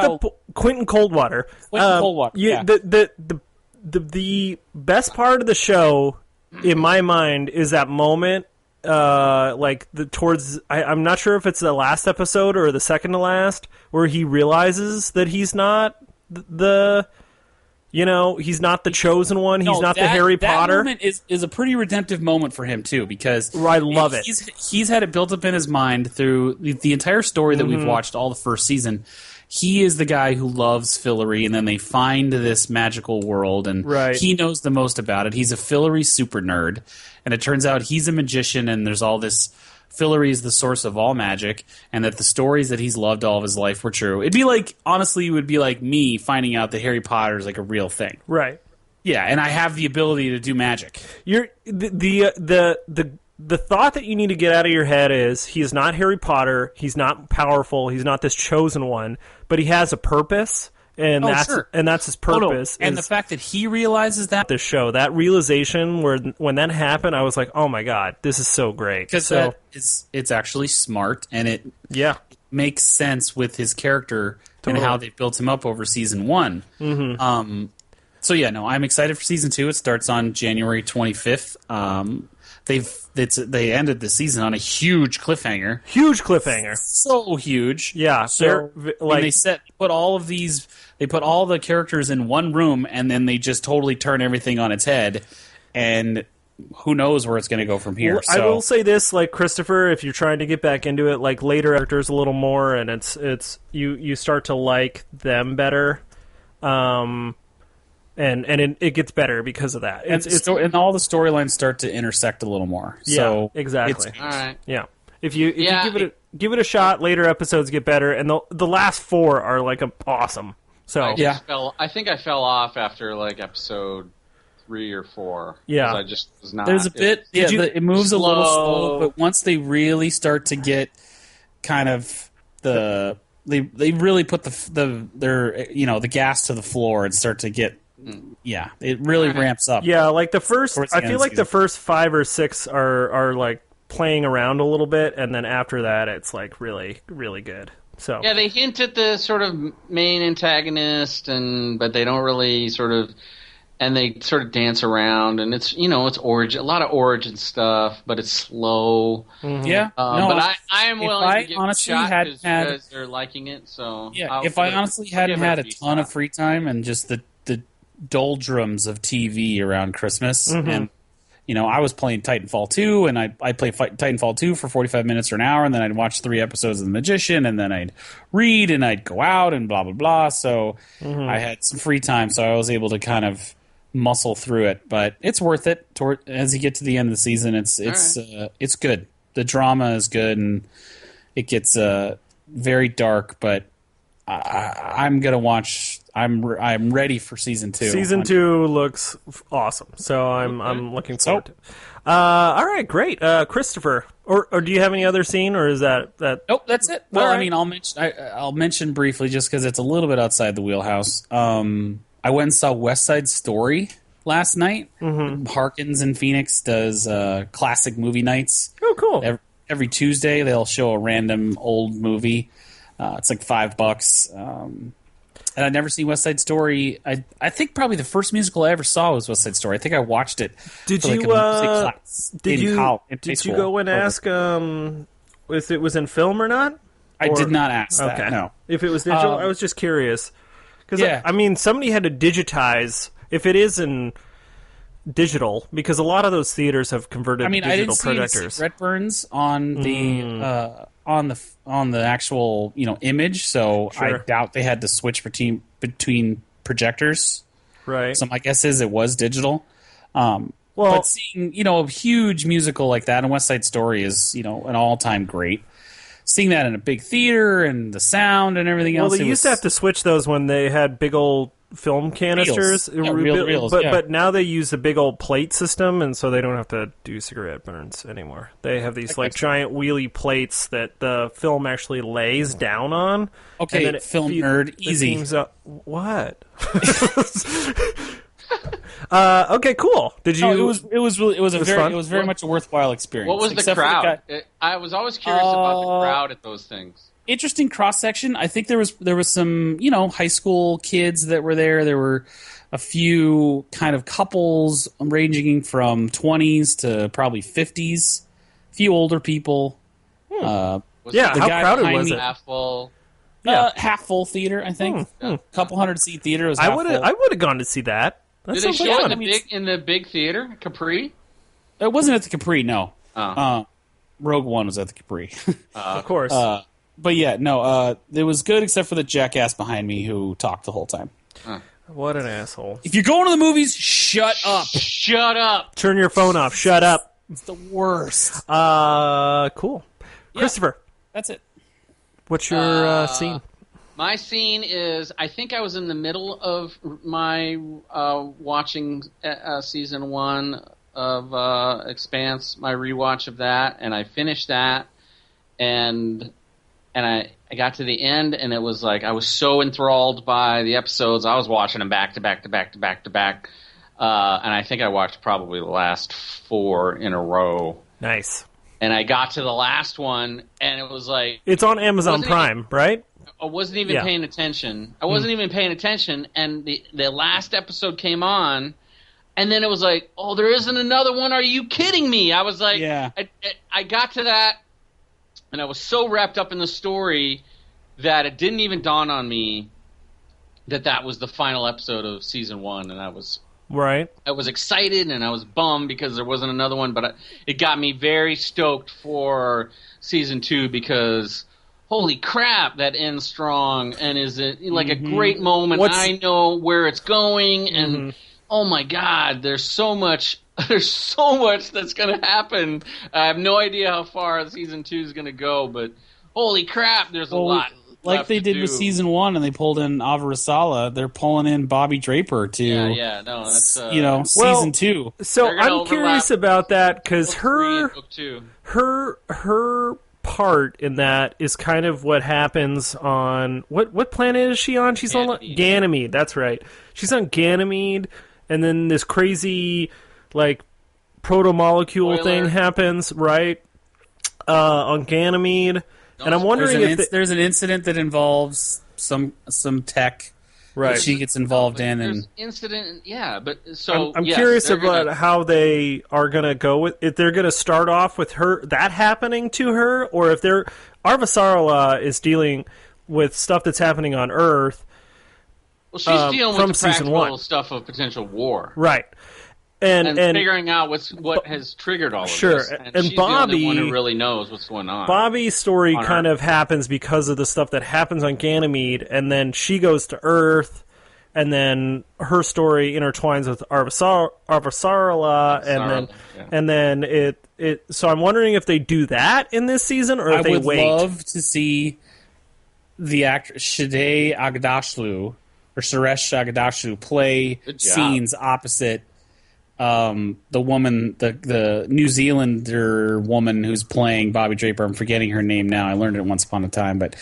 [SPEAKER 2] Quentin Coldwater.
[SPEAKER 3] Quentin Coldwater. Yeah.
[SPEAKER 2] The best part of the show, in my mind, is that moment. I'm not sure if it's the last episode or the second to last, where he realizes that he's not he's not the chosen one. He's not the Harry Potter.
[SPEAKER 3] That moment is a pretty redemptive moment for him too, because
[SPEAKER 2] I love it.
[SPEAKER 3] He's had it built up in his mind through the entire story that we've watched all the first season. He is the guy who loves Fillory, and then they find this magical world, and he knows the most about it. He's a Fillory super nerd, and it turns out he's a magician, and there's all this. Fillory is the source of all magic, and that the stories that he's loved all of his life were true. It'd be like, honestly, it would be like me finding out that Harry Potter is like a real thing.
[SPEAKER 2] Right.
[SPEAKER 3] Yeah, and I have the ability to do magic.
[SPEAKER 2] The thought that you need to get out of your head is he's not Harry Potter, he's not powerful, he's not this chosen one, but he has a purpose, and that's his purpose.
[SPEAKER 3] And the fact that he realizes that
[SPEAKER 2] this show, that realization when that happened, I was like, oh my god, this is so great.
[SPEAKER 3] Because it's actually smart, and it makes sense with his character and how they built him up over season 1. Mm-hmm. I'm excited for season 2. It starts on January 25th. They ended the season on a huge cliffhanger.
[SPEAKER 2] Huge cliffhanger.
[SPEAKER 3] So huge.
[SPEAKER 2] Yeah.
[SPEAKER 3] So they put all the characters in one room, and then they just totally turn everything on its head, and who knows where it's going to go from here.
[SPEAKER 2] I will say this, like Christopher, if you're trying to get back into it, like later characters a little more, and it's you start to like them better. And it gets better because of that.
[SPEAKER 3] And all the storylines start to intersect a little more.
[SPEAKER 2] Yeah,
[SPEAKER 3] so
[SPEAKER 2] exactly.
[SPEAKER 4] All right.
[SPEAKER 2] Yeah. If you give it a shot, later episodes get better, and the last 4 are like awesome. So
[SPEAKER 4] I think I fell off after like episode 3 or 4.
[SPEAKER 2] Yeah,
[SPEAKER 4] I just was not.
[SPEAKER 3] There's a bit. It moves a little slow, but once they really start to get kind of They really put the gas to the floor and start to get. Yeah, it really ramps up.
[SPEAKER 2] Yeah, like the first. I feel like the first 5 or 6 are like playing around a little bit, and then after that, it's like really, really good. So
[SPEAKER 4] yeah, they hint at the sort of main antagonist, but they don't really sort of, and they sort of dance around, and it's it's origin, a lot of origin stuff, but it's slow.
[SPEAKER 3] Mm-hmm. Yeah,
[SPEAKER 4] but I am willing to give it a shot because they're liking it. So
[SPEAKER 3] yeah, if I honestly hadn't had a ton of free time and just the doldrums of TV around Christmas, and I was playing Titanfall 2, and I played Titanfall 2 for 45 minutes or an hour, and then I'd watch 3 episodes of The Magician, and then I'd read, and I'd go out, and blah, blah, blah. So I had some free time, so I was able to kind of muscle through it. But it's worth it. As you get to the end of the season, it's good. The drama is good, and it gets very dark, but I'm going to watch... I'm ready for season 2.
[SPEAKER 2] Season 2 looks awesome, so I'm looking forward to it. All right, great, Christopher. Or do you have any other scene, or is that?
[SPEAKER 3] Nope, that's it. Well, right. I mean, I'll mention briefly just because it's a little bit outside the wheelhouse. I I went and saw West Side Story last night.
[SPEAKER 2] Mm-hmm.
[SPEAKER 3] Harkins in Phoenix does classic movie nights.
[SPEAKER 2] Oh, cool.
[SPEAKER 3] Every Tuesday they'll show a random old movie. It's like $5. And I'd never seen West Side Story. I think probably the first musical I ever saw was West Side Story. I think I watched it.
[SPEAKER 2] Did
[SPEAKER 3] for like
[SPEAKER 2] you?
[SPEAKER 3] a music class
[SPEAKER 2] Did
[SPEAKER 3] in
[SPEAKER 2] you?
[SPEAKER 3] college, in high
[SPEAKER 2] Did you
[SPEAKER 3] school.
[SPEAKER 2] go and ask if it was in film or not?
[SPEAKER 3] I did not ask
[SPEAKER 2] Okay.
[SPEAKER 3] that. No.
[SPEAKER 2] If it was digital, I was just curious. Because
[SPEAKER 3] Yeah.
[SPEAKER 2] I mean, somebody had to digitize if it is in digital, because a lot of those theaters have converted
[SPEAKER 3] I mean, I
[SPEAKER 2] digital
[SPEAKER 3] didn't see
[SPEAKER 2] projectors.
[SPEAKER 3] red burns on the on the actual image, so
[SPEAKER 2] Sure.
[SPEAKER 3] I doubt they had to switch between projectors.
[SPEAKER 2] Right.
[SPEAKER 3] So my guess is it was digital.
[SPEAKER 2] Well,
[SPEAKER 3] But seeing a huge musical like that, and West Side Story is an all-time great. Seeing that in a big theater and the sound and everything else.
[SPEAKER 2] Well, they used to have to switch those when they had big old film canisters.
[SPEAKER 3] Yeah, reels,
[SPEAKER 2] but now they use a big old plate system, and so they don't have to do cigarette burns anymore. They have these giant wheelie plates that the film actually lays down on.
[SPEAKER 3] Okay,
[SPEAKER 2] and then
[SPEAKER 3] film nerd, easy.
[SPEAKER 2] What? Okay, cool. Did you?
[SPEAKER 3] No, it was very
[SPEAKER 2] fun?
[SPEAKER 3] much a worthwhile experience.
[SPEAKER 4] What was the
[SPEAKER 3] except for
[SPEAKER 4] crowd? I was always curious about the crowd at those things.
[SPEAKER 3] Interesting cross section. I think there was some high school kids that were there. There were a few kind of couples ranging from 20s to probably 50s. A few older people.
[SPEAKER 2] How crowded was it?
[SPEAKER 4] Half full.
[SPEAKER 3] Half full theater, I think. Couple 100-seat theater was half full.
[SPEAKER 2] I would have gone to see that.
[SPEAKER 4] Did they show it in the big theater, Capri?
[SPEAKER 3] It wasn't at the Capri, no.
[SPEAKER 4] Oh.
[SPEAKER 3] Rogue One was at the Capri.
[SPEAKER 2] Of course.
[SPEAKER 3] But yeah, no, it was good except for the jackass behind me who talked the whole time.
[SPEAKER 2] What an asshole.
[SPEAKER 3] If you're going to the movies, shut up.
[SPEAKER 4] Shut up.
[SPEAKER 2] Turn your phone off. Shut up.
[SPEAKER 3] It's the worst.
[SPEAKER 2] Cool.
[SPEAKER 3] Yeah,
[SPEAKER 2] Christopher,
[SPEAKER 3] that's it.
[SPEAKER 2] what's your scene?
[SPEAKER 4] My scene is, I think I was in the middle of my watching season 1 of Expanse, my rewatch of that, and I finished that, and I got to the end, and it was like I was so enthralled by the episodes. I was watching them back to back to back to back to back, and I think I watched probably the last 4 in a row.
[SPEAKER 2] Nice.
[SPEAKER 4] And I got to the last one, and it was like...
[SPEAKER 2] It's on Amazon Prime, right?
[SPEAKER 4] I wasn't even paying attention. And the last episode came on, and then it was like, oh, there isn't another one? Are you kidding me? I was like...
[SPEAKER 3] Yeah.
[SPEAKER 4] I got to that, and I was so wrapped up in the story that it didn't even dawn on me that was the final episode of season 1, and I was excited and I was bummed because there wasn't another one, but it got me very stoked for season 2 because holy crap, that ends strong and is it like a great moment. I know where it's going and oh my god, there's so much that's going to happen. I have no idea how far season 2 is going to go, but holy crap, there's a lot.
[SPEAKER 3] Like they did with season 1, and they pulled in Avarasala. They're pulling in Bobby Draper to,
[SPEAKER 4] that's
[SPEAKER 3] season 2.
[SPEAKER 2] So I'm curious about that because her part in that is kind of what happens on what planet is she on? She's on Ganymede. That's right. She's on Ganymede, and then this crazy proto-molecule thing happens right on Ganymede. And I'm wondering if
[SPEAKER 3] there's an incident that involves some tech that she gets involved in, and
[SPEAKER 4] incident, but so
[SPEAKER 2] I'm curious about how they are going to go with if they're going to start off with that happening to her, or if Avasarala is dealing with stuff that's happening on Earth.
[SPEAKER 4] Well, she's dealing with the
[SPEAKER 2] season
[SPEAKER 4] practical
[SPEAKER 2] 1
[SPEAKER 4] stuff of potential war,
[SPEAKER 2] right? And
[SPEAKER 4] figuring out what has triggered all of this. And she's
[SPEAKER 2] Bobby,
[SPEAKER 4] the only one who really knows what's going on.
[SPEAKER 2] Bobby's story kind of happens because of the stuff that happens on Ganymede, and then she goes to Earth, and then her story intertwines with Avasarala, and then it. So I'm wondering if they do that in this season, or if they wait.
[SPEAKER 3] I would love to see the actor Shadeh Aghdashloo or Suresh Aghdashloo play scenes opposite. The woman, the New Zealander woman who's playing Bobby Draper, I'm forgetting her name now. I learned it once upon a time, but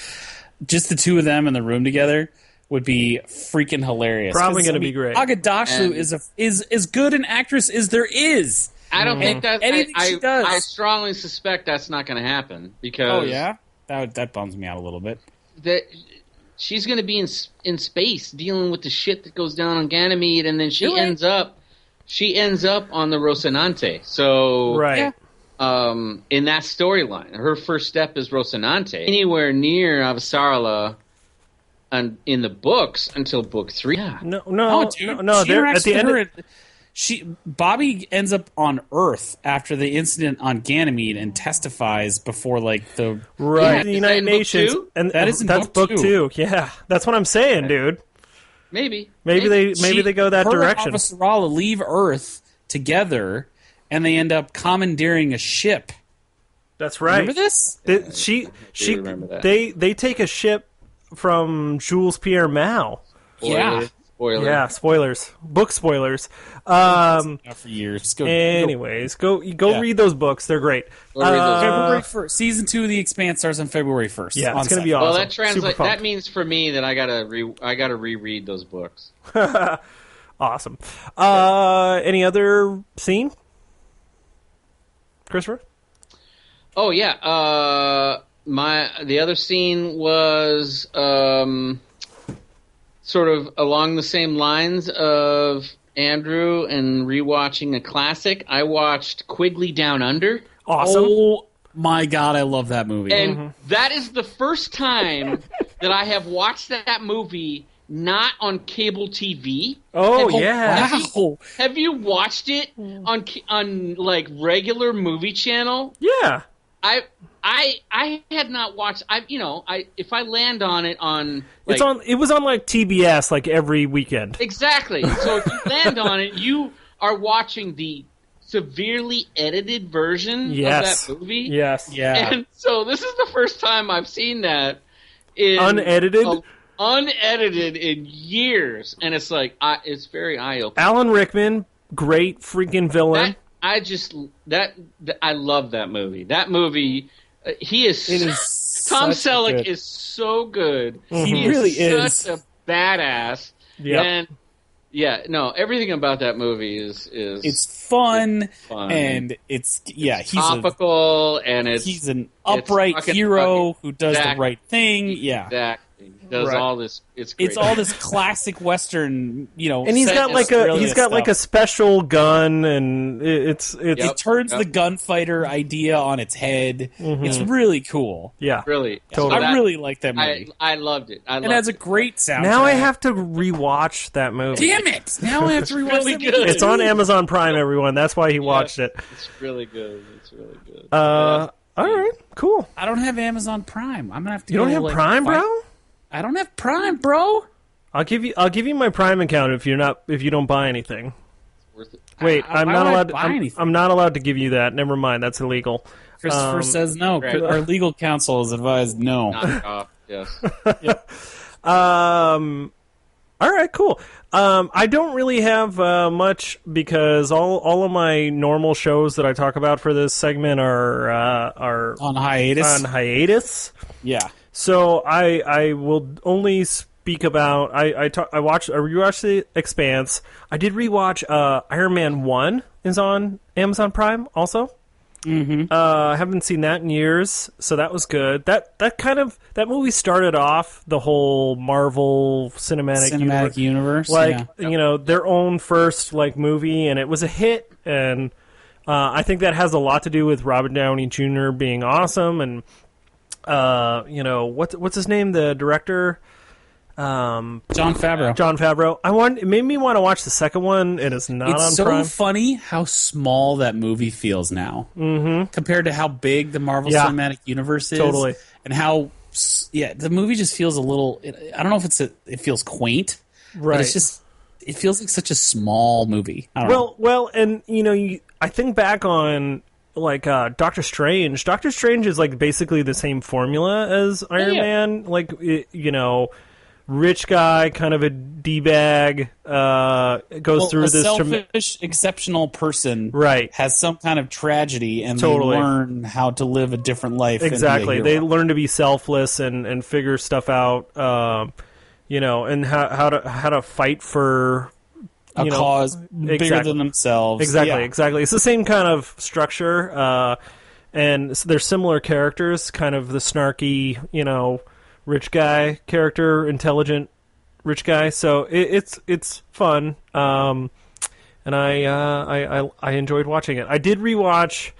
[SPEAKER 3] just the two of them in the room together would be freaking hilarious.
[SPEAKER 2] Probably going to be great.
[SPEAKER 3] Agadashu is as good an actress as there is.
[SPEAKER 4] I don't think that
[SPEAKER 3] anything she does.
[SPEAKER 4] I strongly suspect that's not going to happen because.
[SPEAKER 3] Oh yeah, that bums me out a little bit.
[SPEAKER 4] That she's going to be in space dealing with the shit that goes down on Ganymede, and then she ends up on the Rocinante. So
[SPEAKER 2] right.
[SPEAKER 3] Yeah.
[SPEAKER 4] In that storyline, her first step is Rocinante. Anywhere near Avasarala in the books until book 3. Yeah.
[SPEAKER 2] No.
[SPEAKER 3] They're
[SPEAKER 2] at the end.
[SPEAKER 3] Bobby ends up on Earth after the incident on Ganymede and testifies before the
[SPEAKER 2] the United Nations, and that's book 2. Yeah, that's what I'm saying, dude.
[SPEAKER 4] Maybe
[SPEAKER 2] they go that direction.
[SPEAKER 3] Her and Avasarala leave Earth together, and they end up commandeering a ship.
[SPEAKER 2] That's right.
[SPEAKER 3] Remember this?
[SPEAKER 4] Remember that.
[SPEAKER 2] They take a ship from Jules Pierre Mao.
[SPEAKER 3] Yeah.
[SPEAKER 4] Spoiler.
[SPEAKER 2] Yeah, spoilers. Book spoilers.
[SPEAKER 3] For years.
[SPEAKER 2] Anyways, go read those books. They're great.
[SPEAKER 3] February 1st. Season 2 of The Expanse starts on February 1st.
[SPEAKER 2] Yeah, it's going to be awesome.
[SPEAKER 4] Well, that translates. That means for me that I gotta reread those books.
[SPEAKER 2] Awesome. Any other scene, Christopher?
[SPEAKER 4] Oh yeah. The other scene was sort of along the same lines of Andrew and rewatching a classic. I watched Quigley Down Under.
[SPEAKER 2] Awesome.
[SPEAKER 3] Oh my god, I love that movie.
[SPEAKER 4] And that is the first time that I have watched that movie not on cable TV.
[SPEAKER 2] Oh, yeah.
[SPEAKER 4] Have you watched it on regular movie channel?
[SPEAKER 2] Yeah.
[SPEAKER 4] I had not watched. If I land on it on,
[SPEAKER 2] it was on TBS every weekend.
[SPEAKER 4] Exactly. So if you land on it, you are watching the severely edited version of that movie.
[SPEAKER 2] Yes.
[SPEAKER 3] Yeah.
[SPEAKER 4] And so this is the first time I've seen that unedited in years, and it's it's very eye-opening.
[SPEAKER 2] Alan Rickman, great freaking villain.
[SPEAKER 4] I love that movie. That movie, Tom Selleck is so good.
[SPEAKER 3] He really is
[SPEAKER 4] such a badass.
[SPEAKER 2] Yeah.
[SPEAKER 4] And everything about that movie is
[SPEAKER 3] it's fun and it's he's
[SPEAKER 4] topical and
[SPEAKER 3] he's an upright hero who does the right thing. Yeah.
[SPEAKER 4] Exactly. Does all this. It's great.
[SPEAKER 3] It's all this classic Western,
[SPEAKER 2] and he's got a special gun, and it
[SPEAKER 3] turns the gunfighter idea on its head. Mm-hmm. It's really cool.
[SPEAKER 2] Yeah,
[SPEAKER 4] really,
[SPEAKER 2] totally.
[SPEAKER 3] I really like that movie.
[SPEAKER 4] I loved it.
[SPEAKER 3] It has a great soundtrack.
[SPEAKER 2] Now I have to rewatch that movie.
[SPEAKER 3] Damn it! Now I have to rewatch
[SPEAKER 4] really
[SPEAKER 3] it.
[SPEAKER 4] Good.
[SPEAKER 2] It's on Amazon Prime, everyone. That's why he watched it.
[SPEAKER 4] It's really good. It's really good.
[SPEAKER 2] All right, cool.
[SPEAKER 3] I don't have Amazon Prime. I'm gonna have to.
[SPEAKER 2] You don't have Prime, bro?
[SPEAKER 3] I don't have Prime, bro.
[SPEAKER 2] I'll give you my Prime account if you don't buy anything.
[SPEAKER 4] It's worth it.
[SPEAKER 2] Wait, I'm not allowed.
[SPEAKER 3] Anything.
[SPEAKER 2] I'm not allowed to give you that. Never mind, that's illegal.
[SPEAKER 3] Christopher says no.
[SPEAKER 4] Right.
[SPEAKER 3] Our legal counsel has advised no.
[SPEAKER 4] Knock it off. Yes.
[SPEAKER 2] All right, cool. I don't really have much because all of my normal shows that I talk about for this segment are
[SPEAKER 3] on hiatus.
[SPEAKER 2] Yeah. So I will only speak about I rewatched The Expanse. I did rewatch Iron Man 1 is on Amazon Prime also.
[SPEAKER 3] Mm-hmm.
[SPEAKER 2] I haven't seen that in years, so that was good. That movie started off the whole Marvel cinematic
[SPEAKER 3] universe,
[SPEAKER 2] their own first movie, and it was a hit. And I think that has a lot to do with Robert Downey Jr. being awesome, and what's his name, the director.
[SPEAKER 3] Jon Favreau.
[SPEAKER 2] It made me want to watch the second one. It is not on Prime.
[SPEAKER 3] It's so funny how small that movie feels now compared to how big the Marvel Cinematic Universe is.
[SPEAKER 2] Totally.
[SPEAKER 3] And how the movie just feels a little. I don't know if it feels quaint,
[SPEAKER 2] right?
[SPEAKER 3] But it's just it feels like such a small movie. I don't know.
[SPEAKER 2] Well, and I think back on Doctor Strange. Doctor Strange is basically the same formula as Iron Man. Rich guy, kind of a D-bag, goes through this
[SPEAKER 3] selfish, exceptional person,
[SPEAKER 2] right?
[SPEAKER 3] Has some kind of tragedy, and they learn how to live a different life.
[SPEAKER 2] Exactly, they learn to be selfless and figure stuff out. and how to fight for
[SPEAKER 3] a cause bigger than themselves.
[SPEAKER 2] Exactly. It's the same kind of structure, and so they're similar characters, kind of the snarky, rich guy character, intelligent rich guy. So it's fun, and I enjoyed watching it. I did rewatch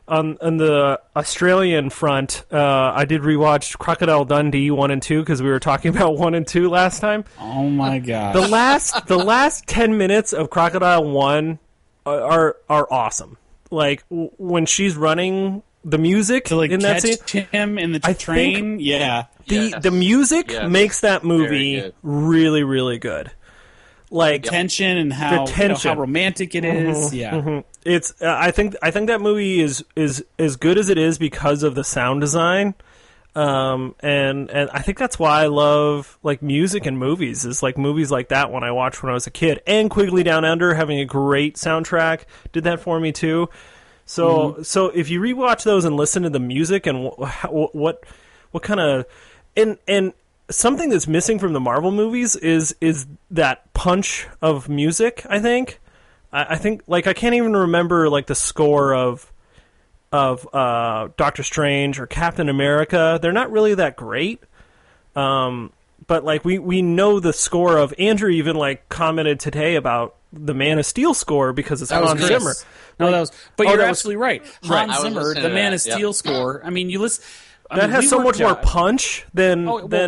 [SPEAKER 2] on the Australian front. I did rewatch Crocodile Dundee 1 and 2 because we were talking about 1 and 2 last time.
[SPEAKER 3] Oh my god!
[SPEAKER 2] The last 10 minutes of Crocodile 1 are awesome. Like when she's running, the music in that scene,
[SPEAKER 3] him in the train.
[SPEAKER 2] The music makes that movie really, really good. Like
[SPEAKER 3] tension and how romantic it is.
[SPEAKER 2] It's I think that movie is as good as it is because of the sound design. And I think that's why I love like music in movies, is like movies like that one I watched when I was a kid. And Quigley Down Under having a great soundtrack did that for me too. So if you rewatch those and listen to the music and what kind of and something that's missing from the Marvel movies is that punch of music. I think like I can't even remember like the score of Doctor Strange or Captain America. They're not really that great. But like we know the score of Andrew even like commented today about the Man of Steel score because it's Hans Zimmer.
[SPEAKER 3] No, that was. But you're absolutely right. Hans Zimmer, the Man of Steel score. I mean, you listen.
[SPEAKER 2] That has so much more punch than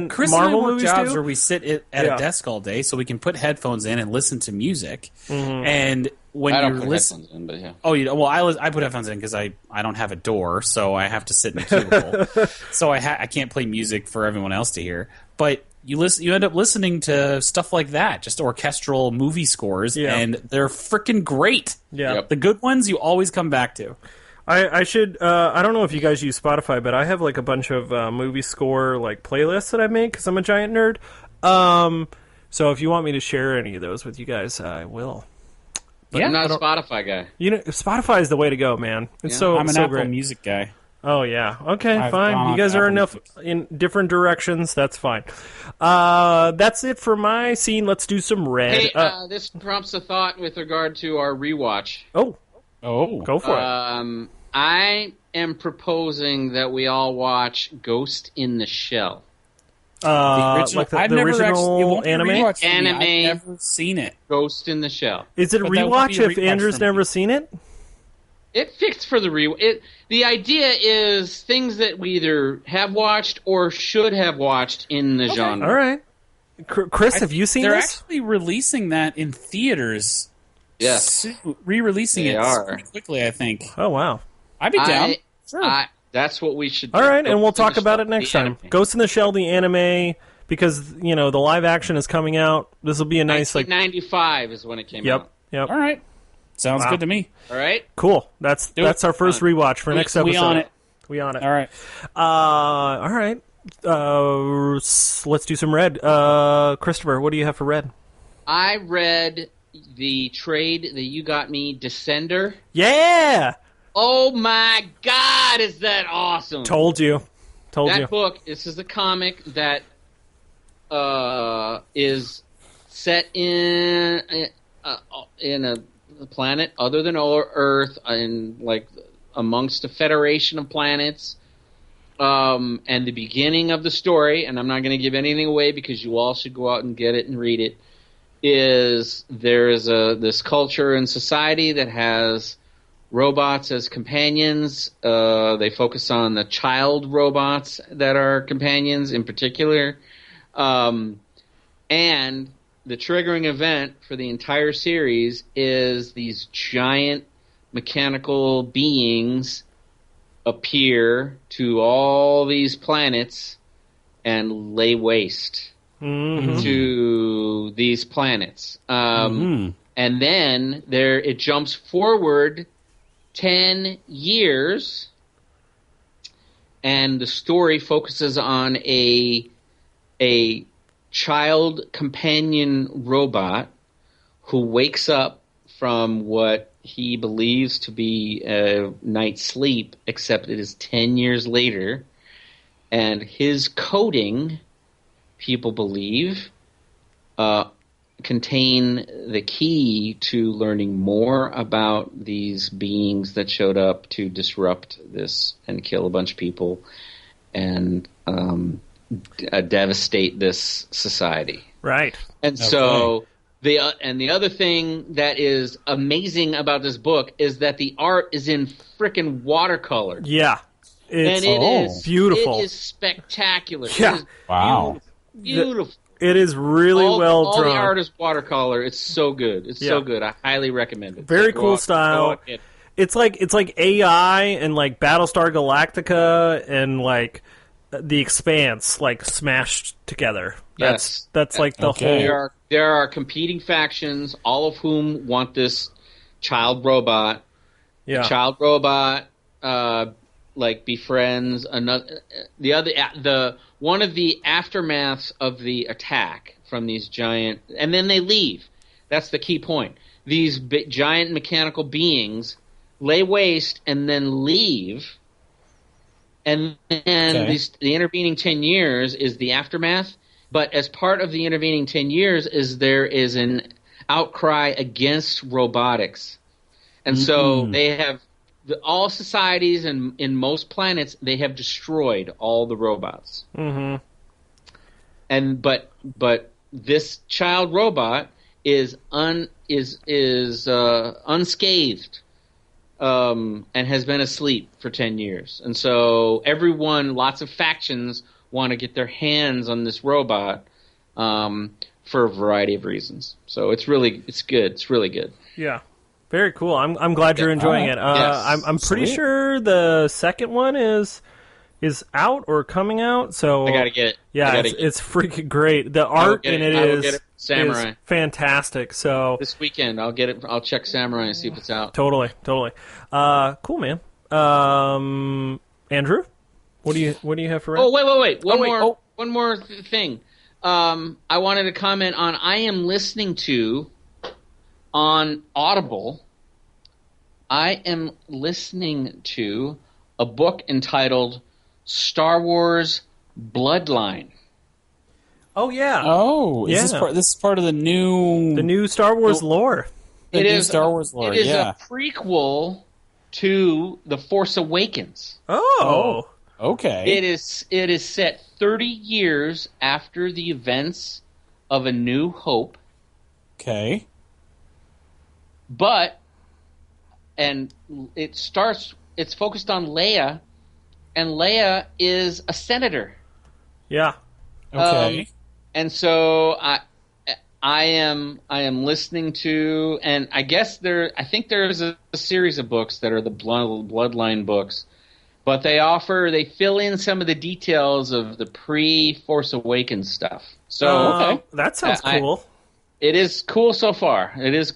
[SPEAKER 3] Chris
[SPEAKER 2] Marvel
[SPEAKER 3] and I work
[SPEAKER 2] movies
[SPEAKER 3] jobs
[SPEAKER 2] do.
[SPEAKER 3] where we sit at a desk all day, so we can put headphones in and listen to music. And when
[SPEAKER 4] I
[SPEAKER 3] you're
[SPEAKER 4] don't put
[SPEAKER 3] listening,
[SPEAKER 4] headphones in, but yeah.
[SPEAKER 3] oh, I put headphones in because I don't have a door, so I have to sit in a cubicle. So I can't play music for everyone else to hear. But you end up listening to stuff like that, just orchestral movie scores, and they're freaking great.
[SPEAKER 2] Yeah,
[SPEAKER 4] Yep.
[SPEAKER 3] The good ones you always come back to.
[SPEAKER 2] I should. I don't know if you guys use Spotify, but I have like a bunch of movie score like playlists that I make because I'm a giant nerd. So if you want me to share any of those with you guys, I will.
[SPEAKER 4] But I'm not a Spotify guy.
[SPEAKER 2] Spotify is the way to go, man. It's
[SPEAKER 3] I'm an
[SPEAKER 2] so
[SPEAKER 3] Apple
[SPEAKER 2] great.
[SPEAKER 3] Music guy.
[SPEAKER 2] Oh yeah. Okay, fine. You guys are enough in different directions. That's fine. That's it for my scene. Let's do some red.
[SPEAKER 4] Hey, this prompts a thought with regard to our rewatch.
[SPEAKER 2] Oh, go for it.
[SPEAKER 4] I am proposing that we all watch Ghost in the Shell.
[SPEAKER 2] Like the original anime?
[SPEAKER 4] Anime.
[SPEAKER 3] I've never seen it.
[SPEAKER 4] Ghost in the Shell.
[SPEAKER 2] Is it a rewatch if Andrew's never seen it?
[SPEAKER 4] It fits for the rewatch. The idea is things that we either have watched or should have watched in the genre.
[SPEAKER 2] All right. Chris, have you seen
[SPEAKER 3] They're
[SPEAKER 2] this?
[SPEAKER 3] actually releasing that in theaters.
[SPEAKER 4] Yes.
[SPEAKER 3] Re-releasing
[SPEAKER 4] They
[SPEAKER 3] it
[SPEAKER 4] are.
[SPEAKER 3] pretty quickly, I think.
[SPEAKER 2] Oh, wow.
[SPEAKER 3] I'd be down. Sure.
[SPEAKER 4] That's what we should do.
[SPEAKER 2] All right, and we'll
[SPEAKER 4] Ghost in
[SPEAKER 2] talk
[SPEAKER 4] the
[SPEAKER 2] about
[SPEAKER 4] Shell,
[SPEAKER 2] it next
[SPEAKER 4] the
[SPEAKER 2] time.
[SPEAKER 4] anime.
[SPEAKER 2] Ghost in the Shell, the anime, because, the live action is coming out. This will be a nice,
[SPEAKER 4] 1995 is when it came out.
[SPEAKER 2] Yep.
[SPEAKER 3] All right. Sounds good to me.
[SPEAKER 4] All right?
[SPEAKER 2] Cool. That's our first rewatch for next episode.
[SPEAKER 3] We on it.
[SPEAKER 2] All
[SPEAKER 3] right.
[SPEAKER 2] All right. Let's do some red. Christopher, what do you have for red?
[SPEAKER 4] I read the trade that you got me, Descender.
[SPEAKER 2] Yeah!
[SPEAKER 4] Oh my God, is that awesome?
[SPEAKER 2] Told you.
[SPEAKER 4] That book, this is a comic that is set in a planet other than Earth, and like amongst a federation of planets. And the beginning of the story, and I'm not going to give anything away because you all should go out and get it and read it, is there is this culture and society that has robots as companions. They focus on the child robots that are companions in particular. And the triggering event for the entire series is these giant mechanical beings appear to all these planets and lay waste to these planets. And then it jumps forward 10 years, and the story focuses on a child companion robot who wakes up from what he believes to be a night's sleep, except it is 10 years later, and his coding people believe contain the key to learning more about these beings that showed up to disrupt this and kill a bunch of people and devastate this society.
[SPEAKER 2] Right.
[SPEAKER 4] And so the other thing that is amazing about this book is that the art is in frickin' watercolor.
[SPEAKER 2] Yeah.
[SPEAKER 4] It is
[SPEAKER 2] beautiful.
[SPEAKER 4] It is spectacular.
[SPEAKER 2] Yeah.
[SPEAKER 4] It is
[SPEAKER 3] Wow.
[SPEAKER 4] beautiful.
[SPEAKER 2] It is really well
[SPEAKER 4] all
[SPEAKER 2] drawn.
[SPEAKER 4] All the art is watercolor. It's so good. It's so good. I highly recommend it.
[SPEAKER 2] Very cool style. It's like AI and like Battlestar Galactica and like The Expanse like smashed together. That's like the whole.
[SPEAKER 4] There are competing factions, all of whom want this child robot.
[SPEAKER 2] Yeah.
[SPEAKER 4] The child robot like befriends one of the aftermaths of the attack from these giant, and then they leave. That's the key point. These giant mechanical beings lay waste and then leave, and then the intervening 10 years is the aftermath. But as part of the intervening 10 years there is an outcry against robotics, and so they have. All societies and in most planets, they have destroyed all the robots. Mm-hmm. And but this child robot is unscathed, and has been asleep for 10 years. And so lots of factions want to get their hands on this robot for a variety of reasons. So it's good. It's really good.
[SPEAKER 2] Yeah. Very cool. I'm glad you're enjoying it.
[SPEAKER 4] Yes.
[SPEAKER 2] I'm pretty sure the second one is out or coming out. So
[SPEAKER 4] I gotta get it.
[SPEAKER 2] Yeah, it's freaking great. The art in it is fantastic. So
[SPEAKER 4] this weekend I'll get it. I'll check Samurai and see if it's out.
[SPEAKER 2] Totally. Cool, man. Andrew, what do you have for?
[SPEAKER 4] Oh wait. One more thing. I wanted to comment on. I am listening to. On Audible, I am listening to a book entitled Star Wars Bloodline.
[SPEAKER 2] Oh yeah.
[SPEAKER 3] This is part of the new
[SPEAKER 2] Star Wars lore.
[SPEAKER 3] Star Wars lore.
[SPEAKER 4] It is a prequel to The Force Awakens.
[SPEAKER 2] Oh.
[SPEAKER 3] Okay.
[SPEAKER 4] It is set 30 years after the events of A New Hope.
[SPEAKER 3] Okay.
[SPEAKER 4] It's focused on Leia, and Leia is a senator.
[SPEAKER 2] Yeah.
[SPEAKER 3] Okay.
[SPEAKER 4] And so I am listening to, and I think there's a series of books that are the Bloodline books, but they fill in some of the details of the pre-Force Awakens stuff. So
[SPEAKER 2] that sounds cool.
[SPEAKER 4] It is cool so far. Is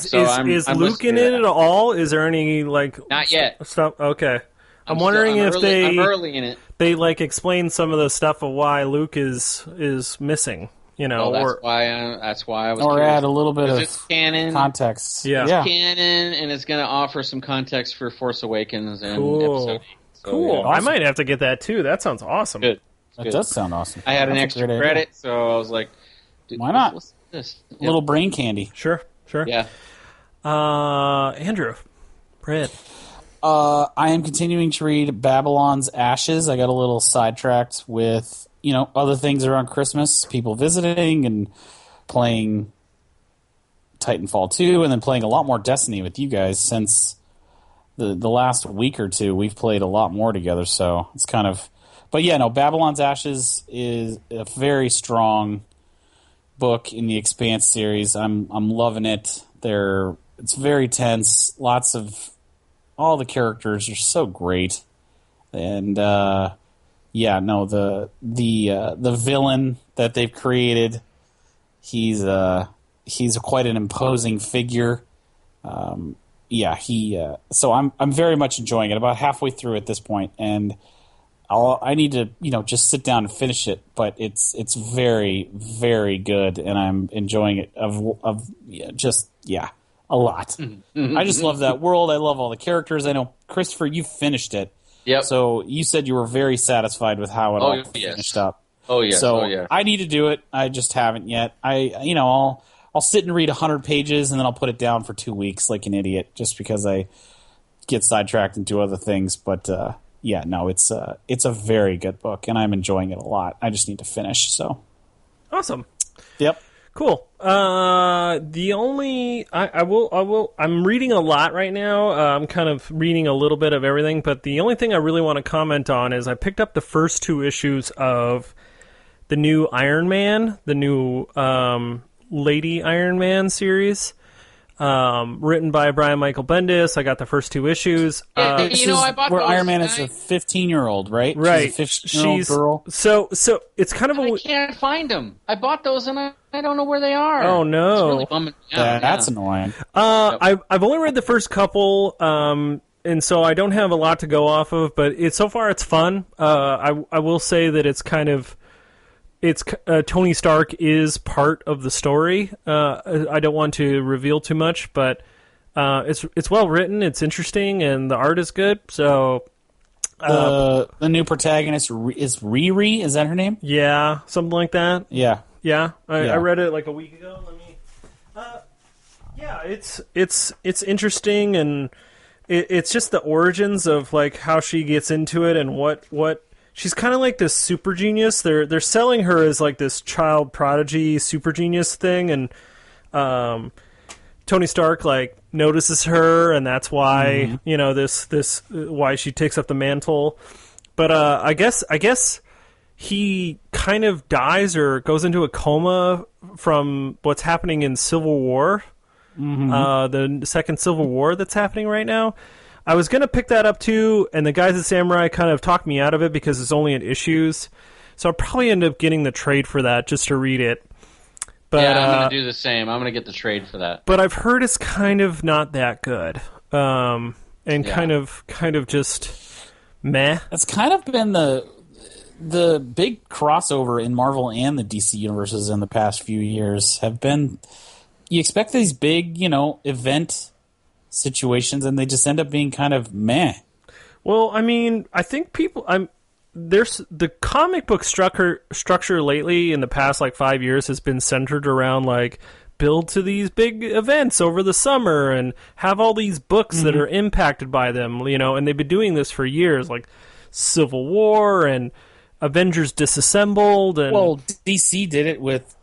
[SPEAKER 2] Luke in it at all? Is there any
[SPEAKER 4] not yet
[SPEAKER 2] stuff? Okay, I'm wondering if
[SPEAKER 4] I'm early in it.
[SPEAKER 2] They explain some of the stuff of why Luke is missing.
[SPEAKER 4] That's why I was.
[SPEAKER 3] Or
[SPEAKER 4] curious.
[SPEAKER 3] Add a little bit of
[SPEAKER 4] canon
[SPEAKER 3] context.
[SPEAKER 2] Yeah,
[SPEAKER 4] it's canon, and it's going to offer some context for Force Awakens and Episode 8. So,
[SPEAKER 2] cool.
[SPEAKER 4] Yeah.
[SPEAKER 2] Awesome. I might have to get that too. That sounds awesome.
[SPEAKER 4] Good.
[SPEAKER 3] That does sound awesome.
[SPEAKER 4] I had an extra credit, so I was like,
[SPEAKER 3] why not?
[SPEAKER 4] What's this?
[SPEAKER 3] A little brain candy.
[SPEAKER 2] Sure.
[SPEAKER 4] Yeah.
[SPEAKER 2] Andrew, Brad.
[SPEAKER 3] I am continuing to read Babylon's Ashes. I got a little sidetracked with, other things around Christmas, people visiting and playing Titanfall 2, and then playing a lot more Destiny with you guys since the last week or two. We've played a lot more together, so it's kind of... But yeah, no, Babylon's Ashes is a very strong book in the Expanse series. I'm loving it. It's very tense. Lots of... All the characters are so great. And, the villain that they've created, he's quite an imposing figure. So I'm very much enjoying it. About halfway through at this point, and I need to just sit down and finish it. But it's very, very good, and I'm enjoying it a lot. I just love that world. I love all the characters. I know, Christopher, you finished it.
[SPEAKER 4] Yep.
[SPEAKER 3] So you said you were very satisfied with how it all finished up.
[SPEAKER 4] Oh yes,
[SPEAKER 3] So
[SPEAKER 4] oh yeah.
[SPEAKER 3] I need to do it. I just haven't yet. I'll sit and read 100 pages and then I'll put it down for 2 weeks like an idiot, just because I get sidetracked and do other things. But yeah, no, it's a very good book and I'm enjoying it a lot. I just need to finish. So
[SPEAKER 2] Awesome.
[SPEAKER 3] yep.
[SPEAKER 2] Cool. The only I'm reading a lot right now. I'm kind of reading a little bit of everything, but the only thing I really want to comment on is I picked up the first 2 issues of the new Iron Man, the new Lady Iron Man series, written by Brian Michael Bendis. I got the first 2 issues.
[SPEAKER 4] I bought
[SPEAKER 3] where
[SPEAKER 4] those,
[SPEAKER 3] Iron Man is a 15-year-old, right?
[SPEAKER 2] Right.
[SPEAKER 3] She's a 15-year-old girl.
[SPEAKER 2] So it's kind of
[SPEAKER 4] I can't find them. I bought those and I don't know where they are.
[SPEAKER 2] Oh no,
[SPEAKER 4] it's really bumming me out.
[SPEAKER 3] That's annoying.
[SPEAKER 2] I've only read the first couple, and so I don't have a lot to go off of. But so far it's fun. I will say that it's kind of Tony Stark is part of the story. I don't want to reveal too much, but it's well written, it's interesting, and the art is good. So
[SPEAKER 3] the new protagonist is Riri. Is that her name?
[SPEAKER 2] Yeah, something like that.
[SPEAKER 3] Yeah.
[SPEAKER 2] Yeah, I read it like a week ago. Yeah, it's interesting, and it's just the origins of like how she gets into it and what she's kind of like this super genius. They're selling her as like this child prodigy super genius thing, and Tony Stark like notices her, and that's why this why she takes up the mantle. But I guess he kind of dies or goes into a coma from what's happening in Civil War, the second Civil War that's happening right now. I was going to pick that up too, and the guys at Samurai kind of talked me out of it because it's only in issues. So I'll probably end up getting the trade for that just to read it. But,
[SPEAKER 4] yeah, I'm going to do the same. I'm going to get the trade for that.
[SPEAKER 2] But I've heard it's kind of not that good, kind of just meh.
[SPEAKER 3] That's kind of been the big crossover in Marvel and the DC universes in the past few years have been. You expect these big, event situations, and they just end up being kind of meh.
[SPEAKER 2] Well, I mean, I think there's the comic book structure lately in the past like 5 years has been centered around like build to these big events over the summer and have all these books that are impacted by them, and they've been doing this for years, like Civil War and Avengers Disassembled. And
[SPEAKER 3] well, DC did it with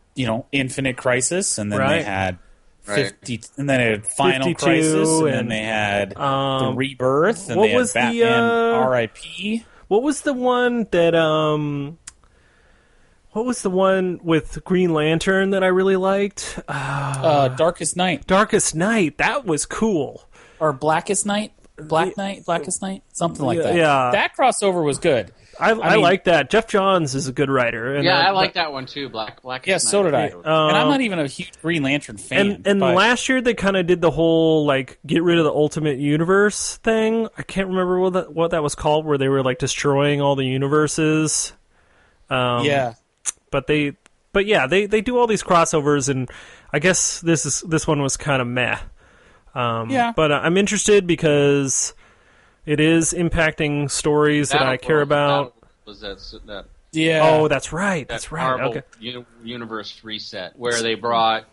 [SPEAKER 3] Infinite Crisis, and then they had 50, and then they had Final Crisis, and then they had the Rebirth, and
[SPEAKER 2] what
[SPEAKER 3] they had
[SPEAKER 2] was
[SPEAKER 3] Batman R.I.P.
[SPEAKER 2] What was the one that what was the one with Green Lantern that I really liked?
[SPEAKER 3] Darkest Night.
[SPEAKER 2] Darkest Night. That was cool.
[SPEAKER 3] Or Blackest Night? Blackest Night? Something like that.
[SPEAKER 2] Yeah.
[SPEAKER 3] That crossover was good.
[SPEAKER 2] I like that. Jeff Johns is a good writer. And
[SPEAKER 4] I like that one too. Blackest
[SPEAKER 3] yeah,
[SPEAKER 4] Night.
[SPEAKER 3] so did I. And I'm not even a huge Green Lantern fan.
[SPEAKER 2] And last year they kind of did the whole like get rid of the Ultimate Universe thing. I can't remember what that was called, where they were like destroying all the universes. But they do all these crossovers, and I guess this one was kind of meh. But I'm interested because it is impacting stories that I care about.
[SPEAKER 4] Was that?
[SPEAKER 3] Yeah.
[SPEAKER 2] Oh, that's right. That's right.
[SPEAKER 4] Marvel
[SPEAKER 2] Okay.
[SPEAKER 4] Universe reset, where they brought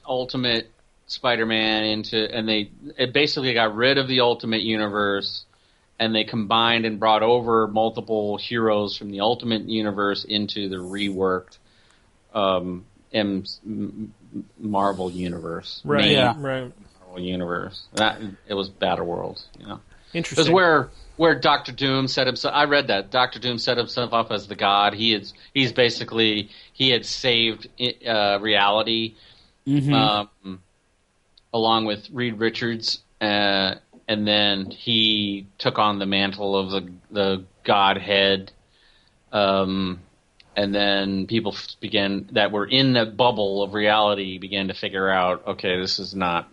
[SPEAKER 4] Ultimate Spider-Man into, and it basically got rid of the Ultimate Universe, and they combined and brought over multiple heroes from the Ultimate Universe into the reworked Marvel Universe.
[SPEAKER 2] Right.
[SPEAKER 3] Yeah.
[SPEAKER 2] Right.
[SPEAKER 4] Marvel Universe. It was Battle World.
[SPEAKER 2] Interesting.
[SPEAKER 4] It was where Doctor Doom set himself. I read that Doctor Doom set himself up as the god. He had saved reality, along with Reed Richards, and then he took on the mantle of the Godhead. And then people that were in the bubble of reality began to figure out, okay, this is not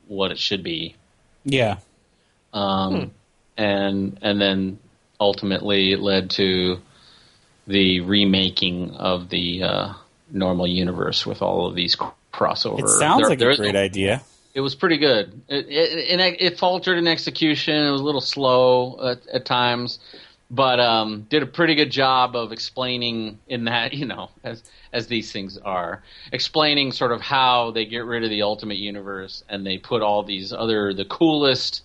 [SPEAKER 4] what it should be.
[SPEAKER 3] Yeah.
[SPEAKER 4] And then ultimately it led to the remaking of the normal universe with all of these crossover.
[SPEAKER 3] It sounds like a great idea.
[SPEAKER 4] It was pretty good. It faltered in execution. It was a little slow at times, but did a pretty good job of explaining in that, as these things are, explaining sort of how they get rid of the Ultimate Universe and they put all these the coolest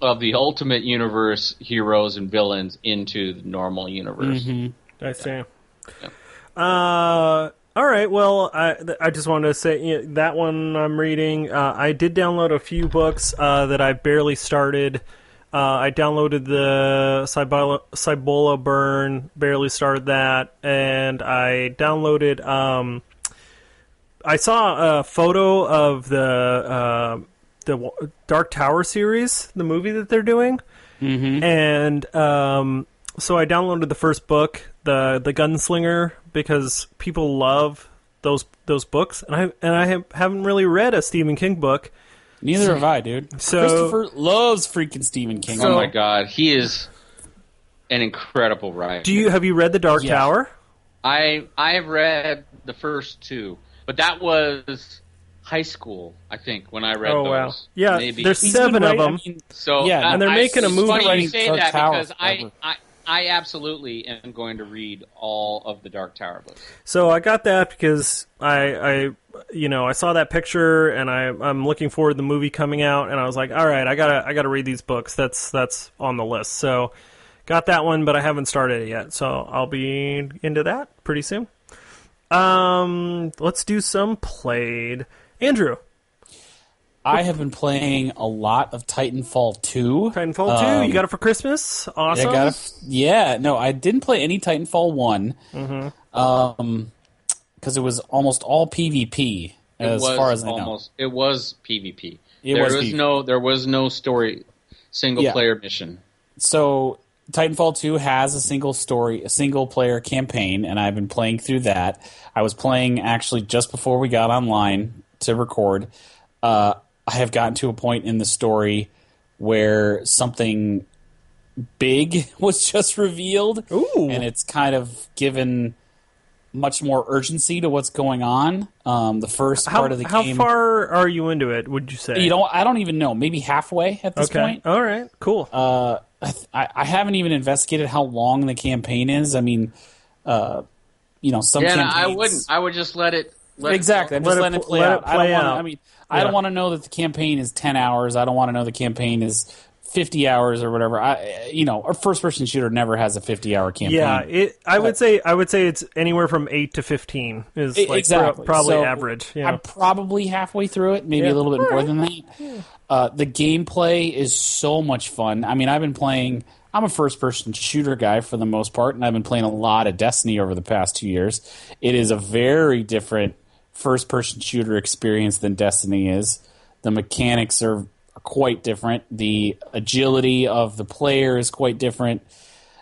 [SPEAKER 4] of the Ultimate Universe heroes and villains into the normal universe.
[SPEAKER 2] Mm-hmm. I see.
[SPEAKER 4] Yeah.
[SPEAKER 2] All right. Well, I just wanted to say that one I'm reading. I did download a few books that I barely started. I downloaded the Cibola Burn, barely started that, and I downloaded. I saw a photo of the Dark Tower series, the movie that they're doing, and so I downloaded the first book, the Gunslinger, because people love those books, and I haven't really read a Stephen King book.
[SPEAKER 3] Neither have I, dude.
[SPEAKER 2] So,
[SPEAKER 3] Christopher loves freaking Stephen King.
[SPEAKER 4] Oh my God, he is an incredible writer.
[SPEAKER 2] Have you read the Dark Tower?
[SPEAKER 4] I have read the first two, but that was high school, I think, when I read those.
[SPEAKER 2] Wow. Yeah,
[SPEAKER 4] maybe.
[SPEAKER 2] There's 7 of them.
[SPEAKER 3] And
[SPEAKER 2] they're making a movie.
[SPEAKER 4] It's funny you say
[SPEAKER 3] Dark
[SPEAKER 4] that
[SPEAKER 3] Tower
[SPEAKER 4] because I absolutely am going to read all of the Dark Tower books.
[SPEAKER 2] So I got that because I saw that picture and I'm looking forward to the movie coming out, and I was like, all right, I gotta read these books. That's on the list. So got that one, but I haven't started it yet. So I'll be into that pretty soon. Let's do some played. Andrew.
[SPEAKER 3] I have been playing a lot of Titanfall 2.
[SPEAKER 2] Titanfall 2, you got it for Christmas? Awesome.
[SPEAKER 3] No, I didn't play any Titanfall 1. Because it was almost all PvP, as far as I know.
[SPEAKER 4] It was PvP. There was no story, single-player mission.
[SPEAKER 3] So Titanfall 2 has a single-player campaign, and I've been playing through that. I was playing, actually, just before we got online to record. I have gotten to a point in the story where something big was just revealed.
[SPEAKER 2] Ooh.
[SPEAKER 3] And it's kind of given much more urgency to what's going on. The first part of the game.
[SPEAKER 2] How far are you into it, would you say?
[SPEAKER 3] I don't even know. Maybe halfway at this point.
[SPEAKER 2] All right, cool.
[SPEAKER 3] I haven't even investigated how long the campaign is. I mean, some campaigns...
[SPEAKER 4] I would just let it...
[SPEAKER 3] Exactly. I'm just letting it play out. I don't want to know that the campaign is 10 hours. I don't want to know the campaign is 50 hours or whatever. A first-person shooter never has a 50-hour campaign.
[SPEAKER 2] Yeah, I would say it's anywhere from 8 to 15 is
[SPEAKER 3] exactly.
[SPEAKER 2] Probably average. Yeah.
[SPEAKER 3] I'm probably halfway through it, maybe a little bit more than that. The gameplay is so much fun. I mean, I'm a first-person shooter guy for the most part, and I've been playing a lot of Destiny over the past 2 years. It is a very different first-person shooter experience than Destiny is. The mechanics are quite different. The agility of the player is quite different.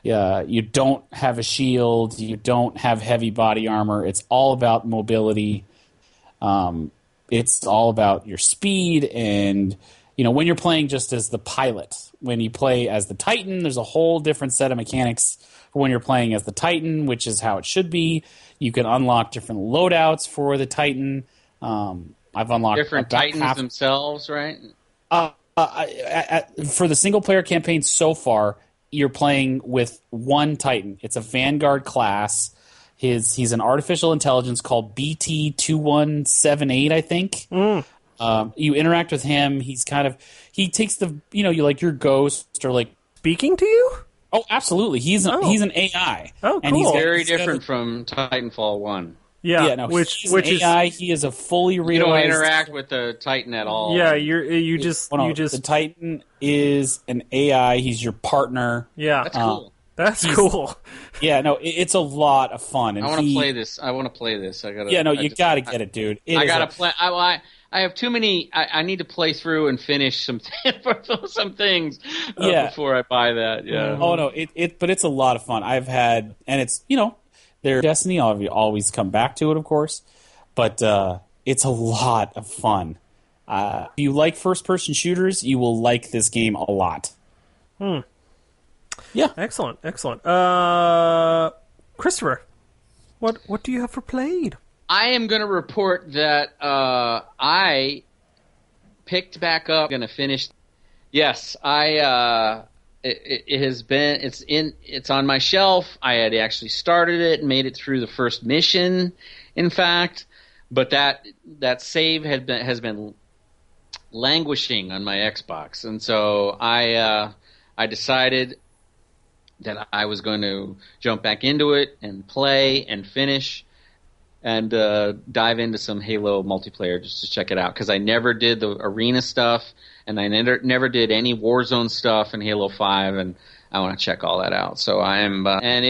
[SPEAKER 3] You don't have a shield. You don't have heavy body armor. It's all about mobility. It's all about your speed. And, when you're playing just as the pilot, when you play as the Titan, there's a whole different set of mechanics for when you're playing as the Titan, which is how it should be. You can unlock different loadouts for the Titan. I've unlocked
[SPEAKER 4] different Titans themselves, right?
[SPEAKER 3] For the single-player campaign so far, you're playing with one Titan. It's a Vanguard class. He's an artificial intelligence called BT-2178, I think. You interact with him. He takes you like your ghost or like
[SPEAKER 2] speaking to you.
[SPEAKER 3] Oh, absolutely. He's an AI.
[SPEAKER 2] Oh, cool.
[SPEAKER 4] And he's very different from Titanfall 1.
[SPEAKER 2] Yeah,
[SPEAKER 3] which is AI. He is a fully realized.
[SPEAKER 4] You don't interact with the Titan at all.
[SPEAKER 2] Yeah, you just
[SPEAKER 3] the Titan is an AI. He's your partner.
[SPEAKER 2] Yeah,
[SPEAKER 4] that's cool.
[SPEAKER 2] That's cool.
[SPEAKER 3] Yeah, no, it's a lot of fun. And
[SPEAKER 4] I want to play this. I gotta.
[SPEAKER 3] Yeah, no, you gotta get it, dude.
[SPEAKER 4] I gotta play. I have too many. I need to play through and finish some things before I buy that. Yeah.
[SPEAKER 3] Oh no, but it's a lot of fun. I've had, and it's their Destiny. I'll always come back to it, of course, but it's a lot of fun. If you like first-person shooters, you will like this game a lot. Yeah.
[SPEAKER 2] Excellent. Christopher, what do you have for played?
[SPEAKER 4] I am going to report that I picked back up. Going to finish. Yes, I it has been it's on my shelf. I had actually started it and made it through the first mission, in fact, but that save has been languishing on my Xbox, and so I decided that I was going to jump back into it and play and finish and dive into some Halo multiplayer just to check it out, because I never did the arena stuff and I never did any Warzone stuff in Halo 5, and I want to check all that out. So I am and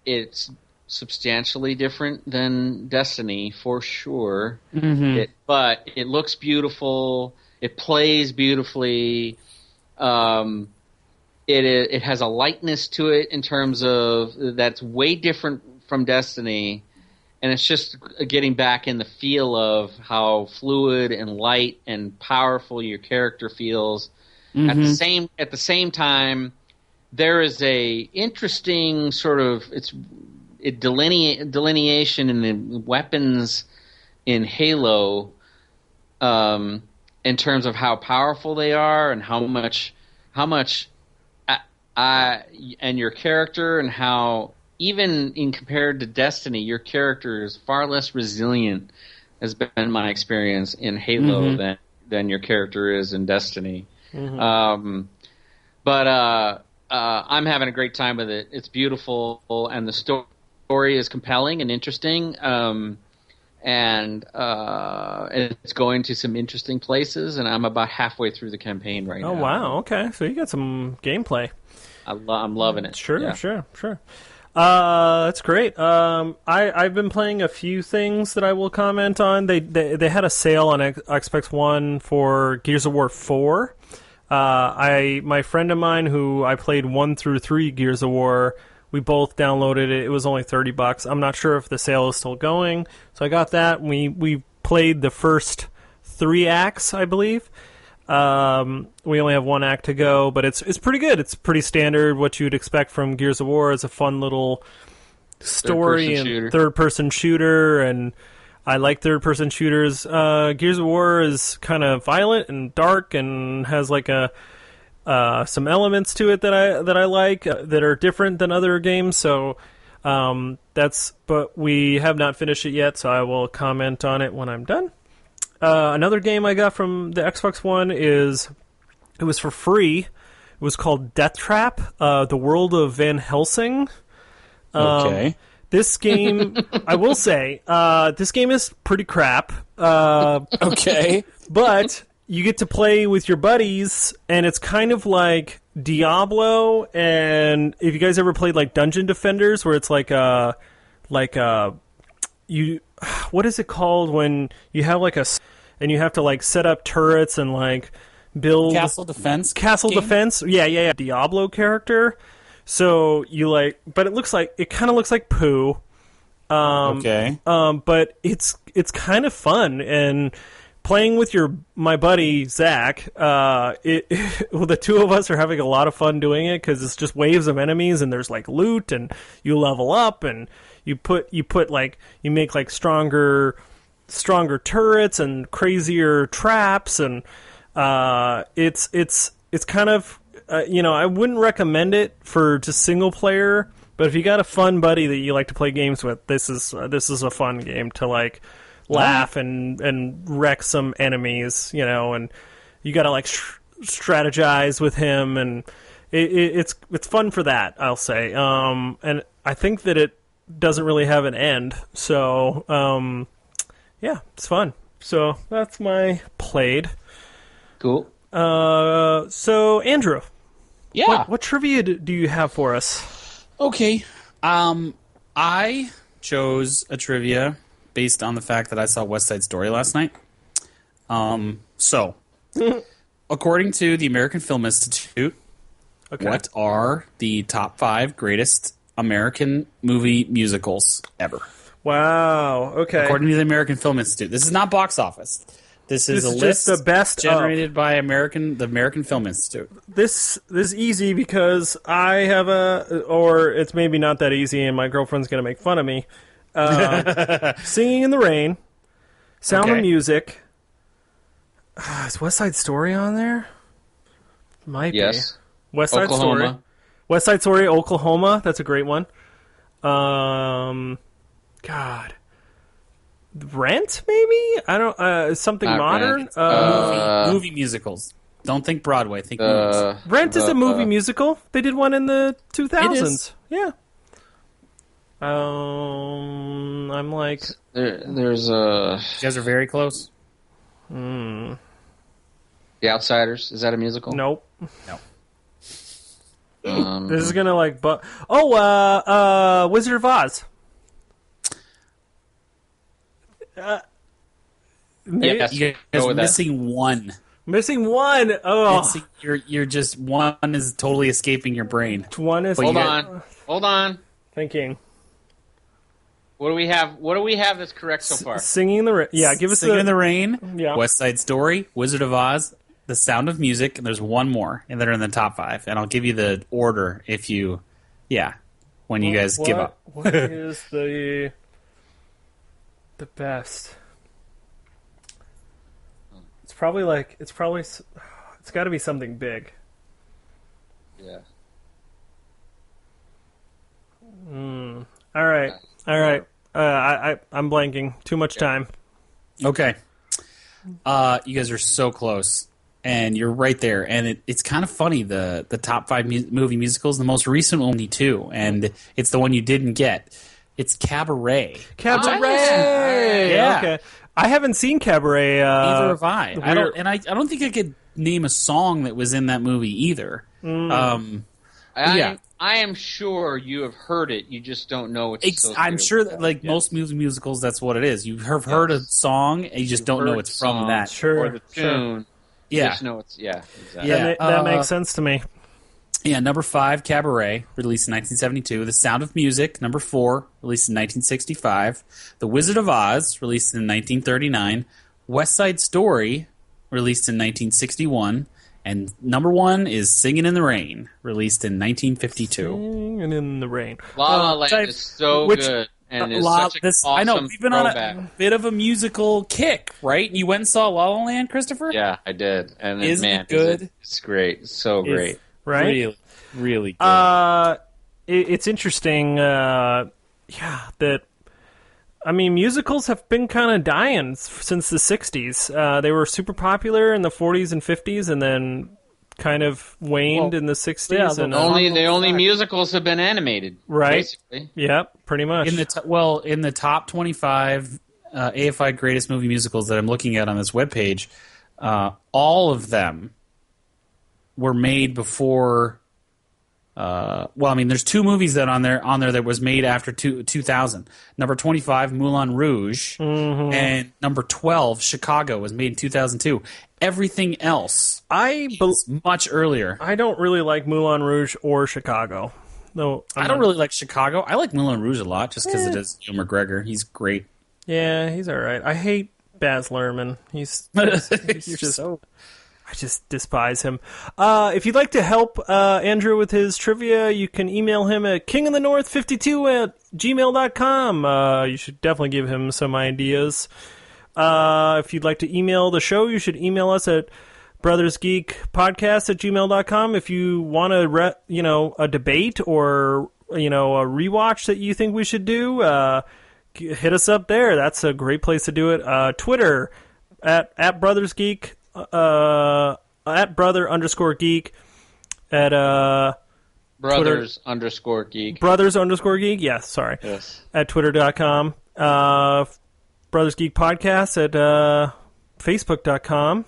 [SPEAKER 4] it's substantially different than Destiny for sure.
[SPEAKER 3] Mm-hmm.
[SPEAKER 4] But it looks beautiful. It plays beautifully. It has a lightness to it in terms of that's way different from Destiny, and it's just getting back in the feel of how fluid and light and powerful your character feels. Mm-hmm. At the same time, there is a interesting sort of delineation in the weapons in Halo, in terms of how powerful they are and how much and your character, and how even in compared to Destiny, your character is far less resilient, has been my experience in Halo, mm-hmm. than your character is in Destiny. Mm-hmm. But I'm having a great time with it. It's beautiful, and the story is compelling and interesting, and it's going to some interesting places, and I'm about halfway through the campaign right now.
[SPEAKER 2] Oh, wow. Okay. So you got some gameplay.
[SPEAKER 4] I'm loving it.
[SPEAKER 2] Sure. That's great. I've been playing a few things that I will comment on. They had a sale on Xbox One for Gears of War 4. My friend of mine who I played 1 through 3 Gears of War, we both downloaded it. It was only $30. I'm not sure if the sale is still going, so I got that. We played the first 3 acts, I believe. We only have 1 act to go, but it's pretty good. It's pretty standard. What you'd expect from Gears of War is a fun little story and third-person shooter, and I like third-person shooters. Gears of War is kind of violent and dark and has like some elements to it that I like that are different than other games. So but we have not finished it yet, so I will comment on it when I'm done. Another game I got from the Xbox One it was for free. It was called Death Trap, The World of Van Helsing.
[SPEAKER 3] Okay.
[SPEAKER 2] This game, I will say, this game is pretty crap.
[SPEAKER 3] Okay.
[SPEAKER 2] But you get to play with your buddies, and it's kind of like Diablo, and if you guys ever played like Dungeon Defenders, where it's what is it called when you have and you have to like set up turrets and like build
[SPEAKER 3] Castle Defense.
[SPEAKER 2] Yeah. Diablo character. So but it kind of looks like poo.
[SPEAKER 3] Okay.
[SPEAKER 2] But it's kind of fun, and playing with my buddy Zach, the two of us are having a lot of fun doing it because it's just waves of enemies, and there's like loot, and you level up, and you make like stronger turrets and crazier traps, and it's kind of I wouldn't recommend it for just single player, but if you got a fun buddy that you like to play games with, this is a fun game to like laugh and wreck some enemies, and you got to like strategize with him, and it's fun for that, I'll say. And I think that it doesn't really have an end, so yeah, it's fun. So that's my played.
[SPEAKER 4] Cool.
[SPEAKER 2] So Andrew,
[SPEAKER 3] yeah,
[SPEAKER 2] what trivia do you have for us?
[SPEAKER 3] Okay, I chose a trivia based on the fact that I saw West Side Story last night. So, according to the American Film Institute, what are the top 5 greatest American movie musicals ever?
[SPEAKER 2] Wow. Okay.
[SPEAKER 3] According to the American Film Institute, this is not box office. This is a list
[SPEAKER 2] just the best
[SPEAKER 3] generated by the American Film Institute.
[SPEAKER 2] This is easy because I have or it's maybe not that easy, and my girlfriend's going to make fun of me. Singing in the Rain, Sound of Music. Is West Side Story on there? Might
[SPEAKER 4] Yes.
[SPEAKER 2] be. West Side
[SPEAKER 4] Oklahoma.
[SPEAKER 2] Story. West Side Story, Oklahoma. That's a great one. God. Rent, maybe? I don't. Something
[SPEAKER 4] Not
[SPEAKER 2] modern.
[SPEAKER 4] Rent.
[SPEAKER 3] Movie musicals. Don't think Broadway. Think movies.
[SPEAKER 2] Rent is a movie musical. They did one in the 2000s.
[SPEAKER 3] It is.
[SPEAKER 2] Yeah. I'm like,
[SPEAKER 4] There's a
[SPEAKER 3] You guys are very close.
[SPEAKER 4] The Outsiders. Is that a musical?
[SPEAKER 2] nope.
[SPEAKER 3] No.
[SPEAKER 2] This is gonna like, Wizard of Oz.
[SPEAKER 4] Yes.
[SPEAKER 3] You
[SPEAKER 4] Go
[SPEAKER 3] guys are
[SPEAKER 4] with that.
[SPEAKER 3] missing one.
[SPEAKER 2] Missing one. Oh,
[SPEAKER 3] You're just one is totally escaping your brain.
[SPEAKER 2] one is.
[SPEAKER 4] Hold on.
[SPEAKER 2] Thinking.
[SPEAKER 4] What do we have? What do we have that's correct so far?
[SPEAKER 2] Singing in the Rain. Yeah, give us
[SPEAKER 3] Singing in the Rain,
[SPEAKER 2] Yeah.
[SPEAKER 3] West Side Story, Wizard of Oz, The Sound of Music, and there's one more, and they're in the top 5. And I'll give you the order if you, when you guys give up.
[SPEAKER 2] What is the best? It's got to be something big.
[SPEAKER 4] Yeah.
[SPEAKER 2] All right. I'm blanking. Too much time.
[SPEAKER 3] Okay. You guys are so close, and you're right there. And it's kind of funny, the top 5 movie musicals, the most recent one, too, and it's the one you didn't get. It's Cabaret.
[SPEAKER 2] Cabaret!
[SPEAKER 3] Yeah.
[SPEAKER 2] Okay. I haven't seen Cabaret.
[SPEAKER 3] Neither have I. I don't think I could name a song that was in that movie either.
[SPEAKER 4] I am sure you have heard it. You just don't know it's
[SPEAKER 3] I'm sure that, most movie musicals, that's what it is. You have heard a song, and you just don't know it's from that.
[SPEAKER 2] Sure.
[SPEAKER 4] Or the tune. You
[SPEAKER 3] Yeah.
[SPEAKER 4] just know it's exactly.
[SPEAKER 3] Yeah.
[SPEAKER 2] That makes sense to me.
[SPEAKER 3] Yeah, number 5, Cabaret, released in 1972. The Sound of Music, number 4, released in 1965. The Wizard of Oz, released in 1939. West Side Story, released in 1961. And number 1 is Singing in the Rain, released in 1952.
[SPEAKER 2] Singing in the Rain.
[SPEAKER 4] La La Land is so good. And it's such an awesome
[SPEAKER 3] I know, we've been on
[SPEAKER 4] throwback.
[SPEAKER 3] a bit of a musical kick, right? You went and saw La La Land, Christopher?
[SPEAKER 4] Yeah, I did. And
[SPEAKER 3] Isn't
[SPEAKER 4] man,
[SPEAKER 3] it good?
[SPEAKER 4] It's great. It's so great.
[SPEAKER 2] Right?
[SPEAKER 3] Really, really good.
[SPEAKER 2] It's interesting, that musicals have been kind of dying since the 60s. They were super popular in the 40s and 50s, and then kind of waned in the 60s.
[SPEAKER 3] Yeah,
[SPEAKER 2] and
[SPEAKER 4] The only musicals have been animated,
[SPEAKER 2] right?
[SPEAKER 4] Basically.
[SPEAKER 2] Yep, pretty much.
[SPEAKER 3] In the top 25 AFI greatest movie musicals that I'm looking at on this webpage, all of them were made before. There's 2 movies that on there that was made after 2000. Number 25, Moulin Rouge, and number 12, Chicago, was made in 2002. Everything else is much earlier.
[SPEAKER 2] I don't really like Moulin Rouge or Chicago. No,
[SPEAKER 3] I don't really like Chicago. I like Moulin Rouge a lot just because it is Ewan McGregor. He's great.
[SPEAKER 2] Yeah, he's all right. I hate Baz Luhrmann. He's I just despise him. If you'd like to help Andrew with his trivia, you can email him at kingofthenorth52@gmail.com. You should definitely give him some ideas. If you'd like to email the show, you should email us at brothersgeekpodcast@gmail.com. If you want a debate or a rewatch that you think we should do, hit us up there. That's a great place to do it. Twitter at brothersgeek. At brother_geek at
[SPEAKER 4] Brothers_geek.
[SPEAKER 2] Brothers_geek, yes, sorry.
[SPEAKER 4] Yes.
[SPEAKER 2] At twitter.com. Brothers Geek Podcast at facebook.com.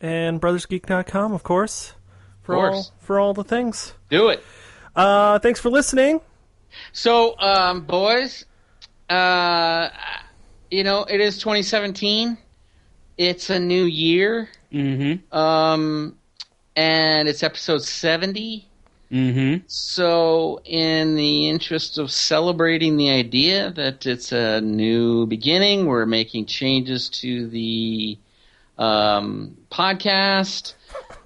[SPEAKER 2] And brothersgeek.com, of course. For all the things.
[SPEAKER 4] Do it.
[SPEAKER 2] Thanks for listening.
[SPEAKER 4] So, boys, it is 2017. It's a new year.
[SPEAKER 3] Mm-hmm.
[SPEAKER 4] And it's episode 70.
[SPEAKER 3] Mm-hmm.
[SPEAKER 4] So, in the interest of celebrating the idea that it's a new beginning, we're making changes to the podcast.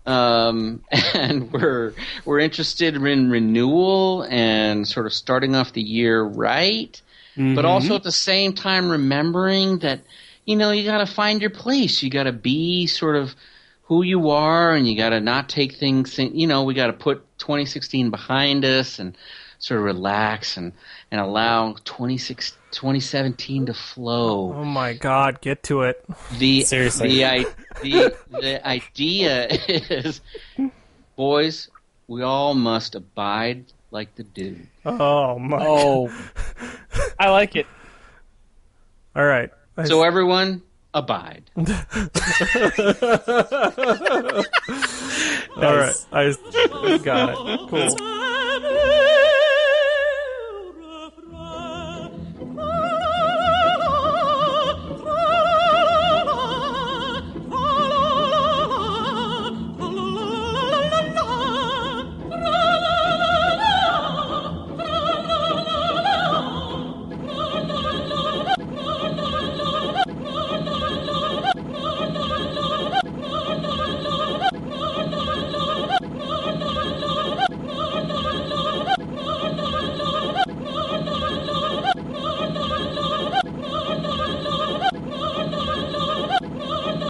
[SPEAKER 4] And we're interested in renewal and sort of starting off the year right.
[SPEAKER 3] Mm-hmm.
[SPEAKER 4] But also at the same time remembering that, you got to find your place. You got to be sort of who you are, and you got to not take things. We got to put 2016 behind us and sort of relax and allow 2017 to flow.
[SPEAKER 2] Oh my God, get to it.
[SPEAKER 3] Seriously.
[SPEAKER 4] The idea is, boys, we all must abide like the dude.
[SPEAKER 2] Oh my.
[SPEAKER 3] Oh, I like it.
[SPEAKER 2] All right.
[SPEAKER 4] So everyone, abide.
[SPEAKER 2] All right. I got it. Cool.